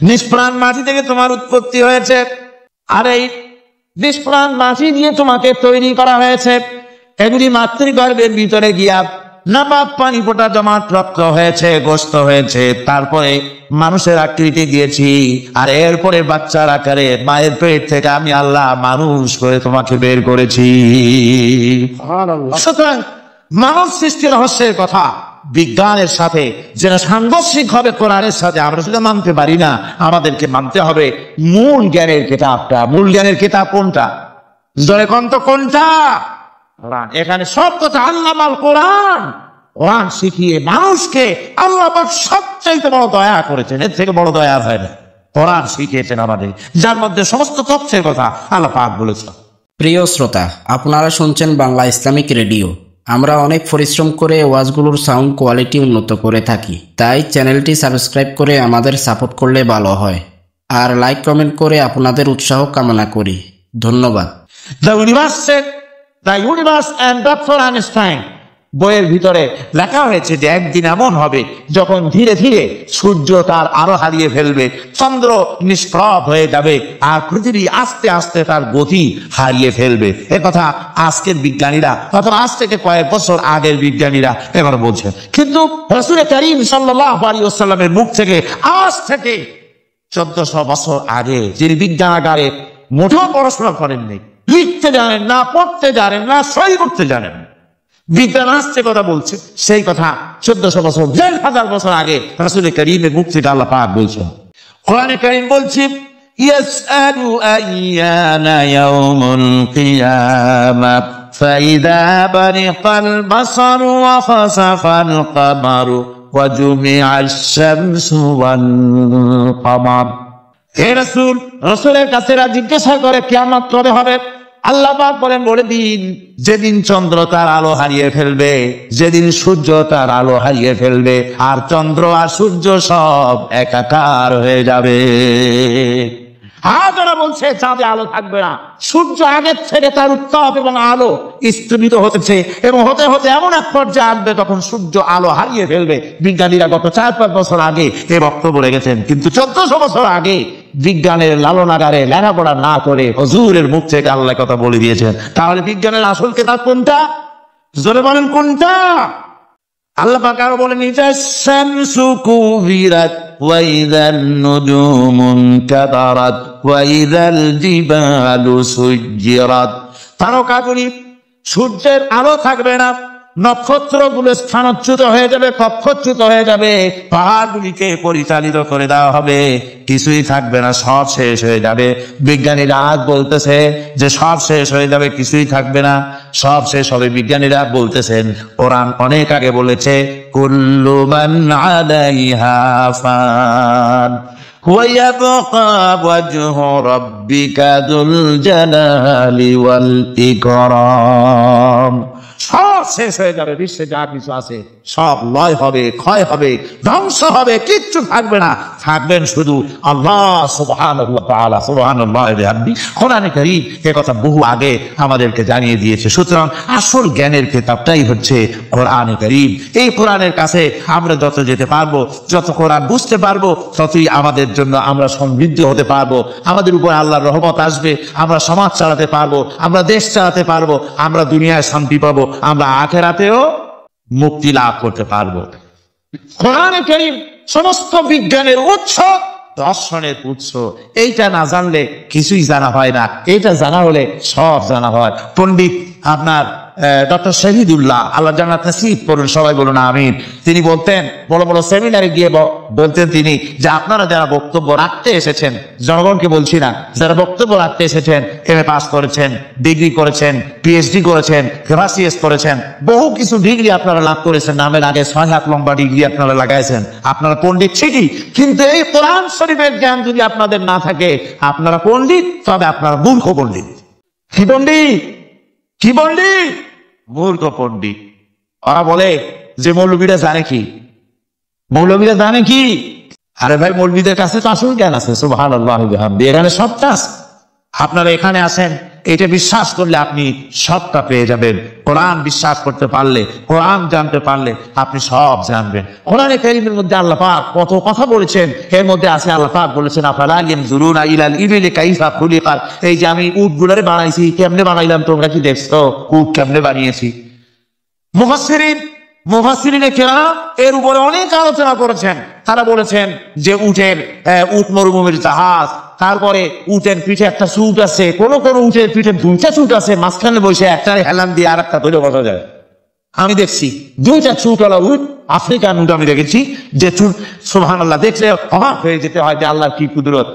Speaker 2: নিষ্প্রাণ মাটি থেকে তোমার উৎপত্তি হয়েছে, আর এই নিষ্প্রাণ মাটি দিয়ে তোমাকে তৈরি করা হয়েছে। এগুলি মাতৃগর্ভের ভিতরে গিয়া নাপাক পানি ফোঁটা জমাট রক্ত হয়েছে, গোস্ত হয়েছে, তারপরে মানুষের আকৃতি দিয়েছি, আর এরপরে বাচ্চার আকারে মায়ের পেট থেকে আমি আল্লাহ মানুষ করে তোমাকে বের করেছি। সুতরাং মানব সৃষ্টির রহস্যের কথা বিজ্ঞানের সাথে যেটা সাংঘর্ষিক হবে কোরআনের সাথে, আমরা সেটা মানতে পারি না। আমাদেরকে মানতে হবে মূল জ্ঞানের কিতাবটা। মূল জ্ঞানের কিতাব কোনটা? জোরে কোন তো কোনটা? কোরআন। এখানে সব কথা আল্লাহ মাল কোরআন। কোরআন শিখিয়ে মানুষকে আল্লাহ পাক সবচাইতে বড় দয়া করেছেন, এর থেকে বড় দয়া হয় না। কোরআন শিখিয়েছেন আমাদের, যার মধ্যে সমস্ত তথ্যের কথা আল্লাহ পাক বলেছেন।
Speaker 1: প্রিয় শ্রোতা, আপনারা শুনছেন বাংলা ইসলামিক রেডিও। আমরা অনেক পরিশ্রম করে ওয়াজগুলোর সাউন্ড কোয়ালিটি উন্নত করে থাকি, তাই চ্যানেলটি সাবস্ক্রাইব করে আমাদের সাপোর্ট করলে ভালো হয়, আর লাইক কমেন্ট করে আপনাদের উৎসাহ কামনা করি। ধন্যবাদ।
Speaker 2: The universe and doctor Einstein বইয়ের ভিতরে লেখা হয়েছে যে একদিন এমন হবে যখন ধীরে ধীরে সূর্য তার আলো হারিয়ে ফেলবে, চন্দ্র নিষ্প্রভ হয়ে যাবে, আর পৃথিবী আস্তে আস্তে তার গতি হারিয়ে ফেলবে। একথা আজকের বিজ্ঞানীরা, অথবা আজ থেকে কয়েক বছর আগের বিজ্ঞানীরা এবার বলছেন। কিন্তু রাসূল কারীম সাল্লাল্লাহু আলাইহি ওয়াসাল্লামের মুখ থেকে আজ থেকে 1400 বছর আগে, যিনি বিজ্ঞানাগারে মোটেও পড়াশোনা করেননি, লিখতে জানেন না, পড়তে জানেন না, সই করতে জানেন না, বিজ্ঞান আসছে কথা বলছে, সেই কথা 1400 বছর 1000 বছর আগে রাসূল কারীমের মুখ থেকে আল্লাহ পাক বলছেন। কোরআনে কারীম বলছে, ইয়াসআলু আইয়ানা ইয়াউমুল কিয়ামাহ ফাইদা বারিকাল বাসারু ওয়া খাসাফাল কামারু ওয়া জুমিআশ শামসু ওয়াল কামার। হে রাসূল, রাসূলের কাছে জিজ্ঞাসা করে কিয়ামত কবে হবে? আল্লাহ পাক বলেন, বলে দিন যেদিন চন্দ্র তার আলো হারিয়ে ফেলবে, যেদিন সূর্য তার আলো হারিয়ে ফেলবে, আর চন্দ্র আর সূর্য সব একাকার হয়ে যাবে। যারা বলছে চাঁদে আলো থাকবে না, সূর্য আগের থেকে তার উত্তাপ এবং আলো স্তম্ভিত হতেছে, এবং হতে হতে এমন এক পর্যায়ে আসবে তখন সূর্য আলো হারিয়ে ফেলবে। বিজ্ঞানীরা গত 4-5 বছর আগে এ বক্তব্য রেখেছেন, কিন্তু 1400 বছর আগে বিজ্ঞানের লালনাগারে লেখাপড়া না করে হুজুরের মুখ থেকে আল্লাহ কথা বলে দিয়েছেন। তাহলে বিজ্ঞানের আসল কিতাব কোনটা? জোরে বলেন কোনটা? আল্লাহ পাক আরো বলেন, ইযাশ শামসু কুবিরাত ওয়া ইযান নুজুমু কাদারাত ওয়া ইযাল জিবালু সুজ্জিরাত। তারকাগুলি, সূর্যের আলো থাকবে না, নক্ষত্রগুলো স্থানচ্যুত হয়ে যাবে, কক্ষচ্যুত হয়ে যাবে, পাহাড়গুলিকে পরিচালিত করে দেওয়া হবে, কিছুই থাকবে না, সব শেষ হয়ে যাবে। বিজ্ঞানীরা আজ বলতেছে যে সব শেষ হয়ে যাবে, কিছুই থাকবে না, সব শেষ হবে। বিজ্ঞানীরা বলতেছেন, কোরআন অনেক আগে বলেছে, কুল্লু মান আলাইহা ফান ويبقى وجه ربك ذو الجلال والإكرام। সব শেষ হয়ে যাবে, বিশ্বে যা কিছু আছে সব লয় হবে, ক্ষয় হবে, ধ্বংস হবে, কিচ্ছু থাকবে না, থাকবেন শুধু আল্লাহ সুবহানাহু ওয়া তাআলা। সুবহানাল্লাহি ওয়া বিহামদিহি। কোরআনে কারীম এ কথা বহু আগে আমাদেরকে জানিয়ে দিয়েছে। সুতরাং আসল জ্ঞানের কিতাবটাই হচ্ছে কোরআনে কারীম। এই কোরআনের কাছে আমরা যত যেতে পারবো, যত কোরআন বুঝতে পারবো, ততই আমাদের জন্য আমরা সমৃদ্ধ হতে পারবো, আমাদের উপর আল্লাহর রহমত আসবে, আমরা সমাজ চালাতে পারবো, আমরা দেশ চালাতে পারবো, আমরা দুনিয়ায় শান্তি পাবো, আমরা আখিরাতেও মুক্তি লাভ করতে পারবো। কোরআনে কারীম সমস্ত বিজ্ঞানের উৎস, দর্শনের উৎস। এইটা না জানলে কিছুই জানা হয় না, এইটা জানা হলে সব জানা হয়। পণ্ডিত আপনার ডক্টর শহীদুল্লাহ, আল্লাহ জান্নাত নসিব করুন, সবাই বলুন আমিন। তিনি বলতেন, বড় বড় সেমিনারে গিয়ে বলতেন তিনি, যে আপনারা যারা বক্তব্য রাখতে এসেছেন, জনগণকে বলছি না, যারা বক্তব্য রাখতে এসেছেন, এমএ পাস করেছেন, ডিগ্রি করেছেন, পিএইচডি করেছেন, গ্রাসিএস করেছেন, বহু কিছু ডিগ্রি আপনারা লাভ করেছেন, নামের আগে 6 হাত লম্বা ডিগ্রি আপনারা লাগাইছেন, আপনারা পণ্ডিত ঠিকই, কিন্তু এই কোরআন শরীফের জ্ঞান যদি আপনাদের না থাকে, আপনারা পণ্ডিত, তবে আপনারা মূর্খ পণ্ডিত। কি পণ্ডিত? কি পণ্ডিত? মূর্খ পণ্ডিত। ওরা বলে যে মৌলবীরা জানে কি, মৌলবীরা জানে কি? আরে ভাই, মৌলবীদের কাছে তো আসল জ্ঞান আছে। সুবহানাল্লাহি ওয়া বিহামদিহি। এখানে সবটা আছে। আপনারা এখানে আছেন, এটা বিশ্বাস করলে আপনি সবটা পেয়ে যাবেন। কোরআন বিশ্বাস করতে পারলে, কোরআন জানতে পারলে আপনি সব জানবেন। কোরআনে কারীমের মধ্যে আল্লাহ পাক কত কথা বলেছেন, এর মধ্যে আছে আল্লাহ পাক বলেছেন, আফালা ইয়ানজুরুনা ইলাল ইবিলি কাইফা খুলিকাত। এই যে আমি উটগুলোরে বানাইছি, কেমনে বানাইলাম তোমরা কি দেখছো? উট কেমনে বানিয়েছি? মুফাসসিরিনে কেরাম এর উপরে অনেক আলোচনা করেছেন। তারা বলেছেন যে উট মরুভূমির জাহাজ, তারপরে উটের পিঠে একটা চুট আছে, কোন কোন উটের পিঠে 2টা চুট আছে, মাঝখানে বসে একটা হেলান দিয়ে আর একটা ধরে বসা যায়। আমি দেখছি 2টা চুটওয়ালা উট, আফ্রিকান উট আমি দেখেছি, যে চুট সুবহানাল্লাহ, দেখলে অবাক হয়ে যেতে হয় যে আল্লাহর কি কুদরত।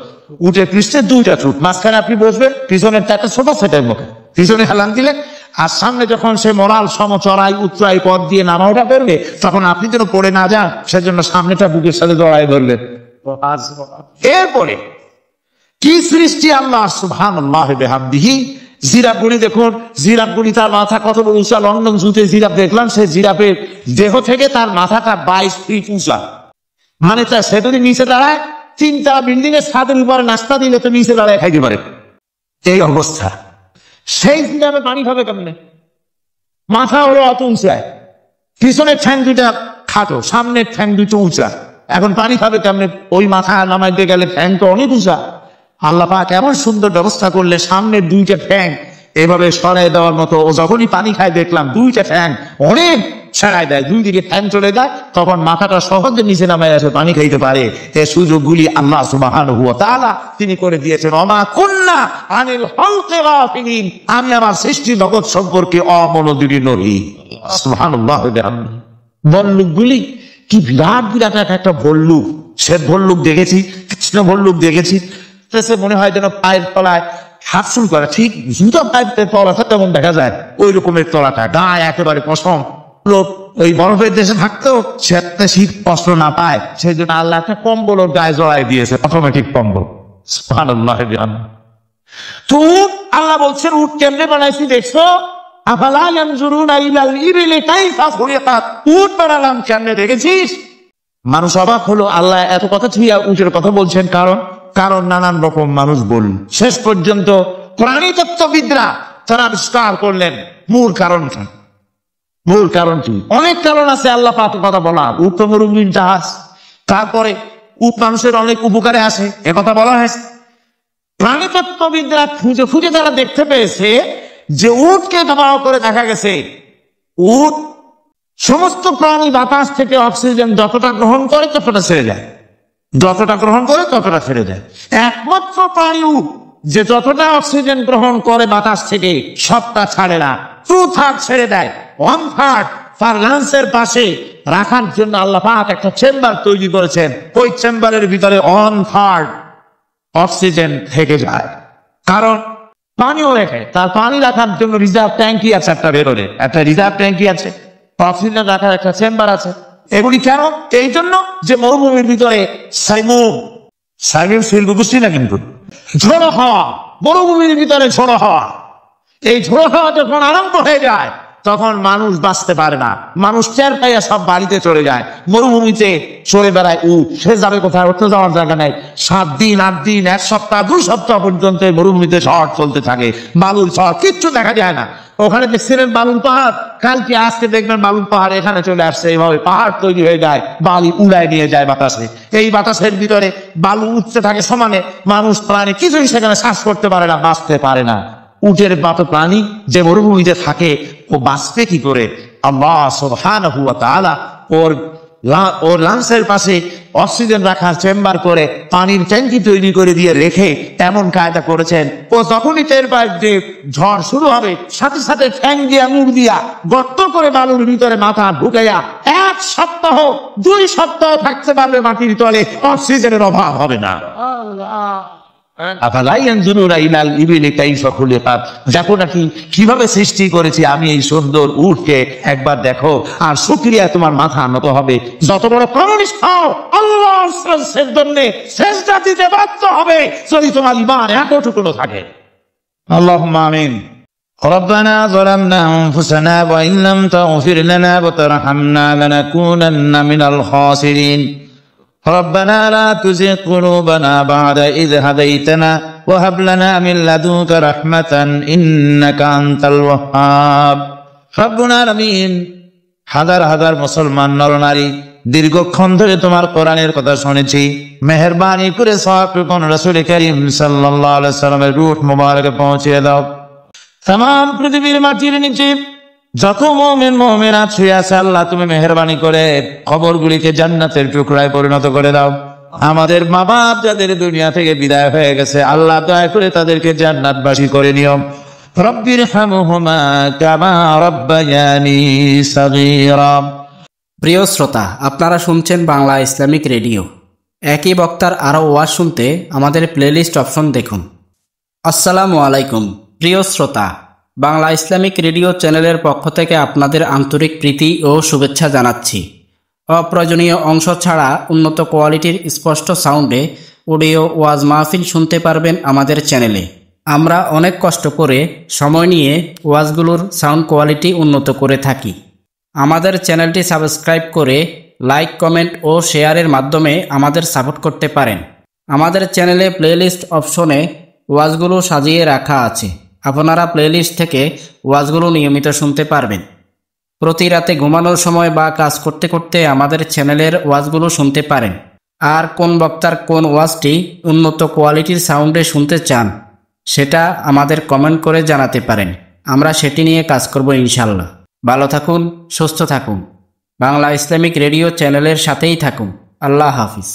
Speaker 2: উটের পৃষ্ঠে 2টা চুট, মাঝখানে আপনি বসবেন, পিছনের একটা ছোট সেটের মতো, পিছনে হেলান দিলে, আর সামনে যখন সে মরাল সমচড়াই উচ্চাই পথ দিয়ে নামা ওঠা করবে, তখন আপনি যেন পড়ে না যান, সেজন্য সামনেটা বুকের সাথে জড়াই ধরবেন। এরপরে কি সৃষ্টি আল্লাহ সুবহানাল্লাহি ওয়া বিহামদিহি। জিরাফগুলি দেখুন, জিরাফগুলি তার মাথা কত বড় উঁচা। লন্ডন জুতে জিরাফ দেখলাম, সে জিরাফের দেহ থেকে তার মাথাটা 22 ফিট উঁচা। মানে সে যদি নিচে দাঁড়ায়, 3টা বিল্ডিং এর ছাদের উপরে নাস্তা দিলে তো নিচে দাঁড়ায় খাইতে পারে, এই অবস্থা। সেই জিরাফে পানি খাবে কেমনে? মাথা হলো অত উঁচায়, পিছনের ঠ্যাং 2টা খাটো, সামনের ঠ্যাং 2টো উঁচা, এখন পানি খাবে কেমনে? ওই মাথা নামাইতে গেলে ঠ্যাং তো অনেক উঁচা। আল্লাহ পাক এমন সুন্দর ব্যবস্থা করলে, সামনের 2টা ঠ্যাং এভাবে সরাই দেওয়ার মতো। ও যখনই পানি খায় দেখলাম 2টা ঠ্যাং অনেক ছাড়াই দেয়, 2 দিকে ঠ্যাং চলে যায়, তখন মাথাটা সহজে নিচে নামায় আসে, পানি খাইতে পারে। এই সুযোগগুলি আল্লাহ সুবহানাহু ওয়া তাআলা তিনি করে দিয়েছেন। ওমা কুন্না আনিল খালকি গাফিলিন। আমি আমার সৃষ্টি জগৎ সম্পর্কে অমনোযোগী নই। সুবহানাল্লাহ। ভল্লুকগুলি কি বিরাট বিরাট একটা ভল্লুক। শ্বেত ভল্লুক দেখেছি, কৃষ্ণ ভল্লুক দেখেছি, মনে হয় যেন পায়ের তলায় হাফসুল করে, ঠিক জুতা পায়ের তলাটা তেমন দেখা যায়, ওই রকমের তলাটা, গায়ে একেবারে পশম। লোক ওই বরফের দেশে থাকতেও সে একটা শীত কষ্ট না পায়, সেই জন্য আল্লাহ একটা কম্বল ওর গায়ে জড়াই দিয়েছে, অটোমেটিক কম্বল। সুবহানাল্লাহ। তো আল্লাহ বলছেন, উট কেমনে বানাইছি দেখছো? আফালা ইয়ানজুরুনা ইলাল ইবিলি কাইফা খুলিকাত। উট বানালাম কেমনে দেখেছিস? মানুষ অবাক হলো, আল্লাহ এত কথা ছুঁয়া উটের কথা বলছেন, কারণ নানান রকম মানুষ বলল। শেষ পর্যন্ত প্রাণী তত্ত্ববিদরা তারা আবিষ্কার করলেন মূল কারণটা। মূল কারণ কি? অনেক কারণ আছে আল্লাহ পাক কথা বলার। উট তো মরুভূমির জাহাজ, তারপরে উট মানুষের অনেক উপকারে আসে, একথা বলা হয়েছে। প্রাণী তত্ত্ববিদরা খুঁজে খুঁজে তারা দেখতে পেয়েছে যে উটকে ব্যবহার করে দেখা গেছে, উট সমস্ত প্রাণী বাতাস থেকে অক্সিজেন যতটা গ্রহণ করে ততটা ছেড়ে যায়, যতটা গ্রহণ করে ততটা ছেড়ে দেয়। একমাত্র প্রাণী উট যে যতটা অক্সিজেন গ্রহণ করে বাতাস থেকে সবটা ছাড়ে না, 2/3 ছেড়ে দেয়, 1/3 তার লাঞ্চের পাশে রাখার জন্য আল্লাহ পাক একটা চেম্বার তৈরি করেছেন। ওই চেম্বারের ভিতরে 1/3 অক্সিজেন থেকে যায়, কারণ পানিও রেখে তার পানি রাখার জন্য রিজার্ভ ট্যাঙ্কি আছে, একটা ভেতরে একটা রিজার্ভ ট্যাঙ্কি আছে, অক্সিজেন রাখার একটা চেম্বার আছে। এগুলি কেন? এই জন্য যে মরুভূমির ভিতরে সাইমুম শিল্প বুঝছি না, কিন্তু ঝোড়ো হাওয়া, মরুভূমির ভিতরে ঝোড়ো হাওয়া, এই ঝোড়ো হাওয়া যখন আরম্ভ হয়ে যায় তখন মানুষ বাঁচতে পারে না, মানুষ টের পাইয়া সব বাড়িতে চলে যায়। মরুভূমিতে চলে বেড়ায় উট, সে যাবে কোথায়? উঠতে যাওয়ার জায়গা নাই। 7 দিন 8 দিন 1 সপ্তাহ 2 সপ্তাহ পর্যন্ত মরুভূমিতে ঝড় চলতে থাকে, বালুর ঝড়, কিচ্ছু দেখা যায় না। ওখানে দেখছিলেন বালুর পাহাড়, কালকে আজকে দেখবেন বালুর পাহাড় এখানে চলে আসছে, এইভাবে পাহাড় তৈরি হয়ে যায়, বালি উড়ায় নিয়ে যায় বাতাসে। এই বাতাসের ভিতরে বালু উঠতে থাকে সমানে, মানুষ প্রাণী কিছুই সেখানে শ্বাস করতে পারে না, বাঁচতে পারে না। উটের মতো প্রাণী যে মরুভূমিতে থাকে ও বাঁচবে কি করে? আল্লাহ সুবহানাহু ওয়া তাআলা ওর লাঞ্চের পাশে অক্সিজেন রাখার চেম্বার করে পানির ট্যাঙ্কি তৈরি করে দিয়ে রেখে এমন কায়দা করেছেন, ও যখনই টের পায় যে ঝড় শুরু হবে, সাথে সাথে ঠ্যাং দিয়া মুখ দিয়া গর্ত করে বালুর ভিতরে মাথা ঢুকাইয়া 1 সপ্তাহ 2 সপ্তাহ থাকতে পারবে মাটির তলে, অক্সিজেনের অভাব হবে না। দেখো নাকি কিভাবে সৃষ্টি করেছি আমি এই সুন্দর উটকে, একবার দেখো, আর শুকরিয়া তোমার মাথা নত হবে। যত বড় কমিউনিস্ট হও, আল্লাহর জন্য সেজদা দিতে বাধ্য হবে যদি তোমার ঈমান এতটুকু থাকে। আল্লাহুম্মা আমিন। ربنا ظلمنا أنفسنا وإن لم تغفر لنا وترحمنا لنكونن من الخاسرين ربنا لا تزغ قلوبنا بعد إذ هديتنا وهب لنا من لدنك رحمة إنك أنت الوهاب ربنا العالمين। হাজার হাজার মুসলমান নরনারী দীর্ঘক্ষণ ধরে তোমার কোরআনের কথা শুনেছি, মেহেরবানি করে সওয়াব রাসূল করিম সাল্লাল্লাহু আলাইহি সাল্লামের রূহ মুবারকে পৌঁছে দাও। तमाम পৃথিবীর মাটির নিচে যত মুমিন মুমিনাত শুয়ে আছে, আল্লাহ তুমি মেহেরবানি করে কবরগুলিকে জান্নাতের টুকরায় পরিণত করে দাও। আমাদের মা বাপ যাদের দুনিয়া থেকে বিদায় হয়ে গেছে, আল্লাহ দয়া করে তাদেরকে জান্নাতবাসী করে নিও। রব্বিরহামহুমা কামা রাব্বায়ানি সাগীরা।
Speaker 1: প্রিয় শ্রোতা, আপনারা শুনছেন বাংলা ইসলামিক রেডিও। একই বক্তার আরও ওয়াজ শুনতে আমাদের প্লেলিস্ট অপশন দেখুন। আসসালামু আলাইকুম প্রিয় শ্রোতা, বাংলা ইসলামিক রেডিও চ্যানেলের পক্ষ থেকে আপনাদের আন্তরিক প্রীতি ও শুভেচ্ছা জানাচ্ছি। অপ্রয়োজনীয় অংশ ছাড়া উন্নত কোয়ালিটির স্পষ্ট সাউন্ডে অডিও ওয়াজ মাহফিল শুনতে পারবেন আমাদের চ্যানেলে। আমরা অনেক কষ্ট করে সময় নিয়ে ওয়াজগুলোর সাউন্ড কোয়ালিটি উন্নত করে থাকি। আমাদের চ্যানেলটি সাবস্ক্রাইব করে লাইক, কমেন্ট ও শেয়ারের মাধ্যমে আমাদের সাপোর্ট করতে পারেন। আমাদের চ্যানেলে প্লেলিস্ট অপশনে ওয়াজগুলো সাজিয়ে রাখা আছে, আপনারা প্লেলিস্ট থেকে ওয়াজগুলো নিয়মিত শুনতে পারবেন। প্রতি রাতে ঘুমানোর সময় বা কাজ করতে করতে আমাদের চ্যানেলের ওয়াজগুলো শুনতে পারেন। আর কোন বক্তার কোন ওয়াজটি উন্নত কোয়ালিটির সাউন্ডে শুনতে চান সেটা আমাদের কমেন্ট করে জানাতে পারেন, আমরা সেটি নিয়ে কাজ করব ইনশাল্লাহ। ভালো থাকুন, সুস্থ থাকুন, বাংলা ইসলামিক রেডিও চ্যানেলের সাথেই থাকুন। আল্লাহ হাফিজ।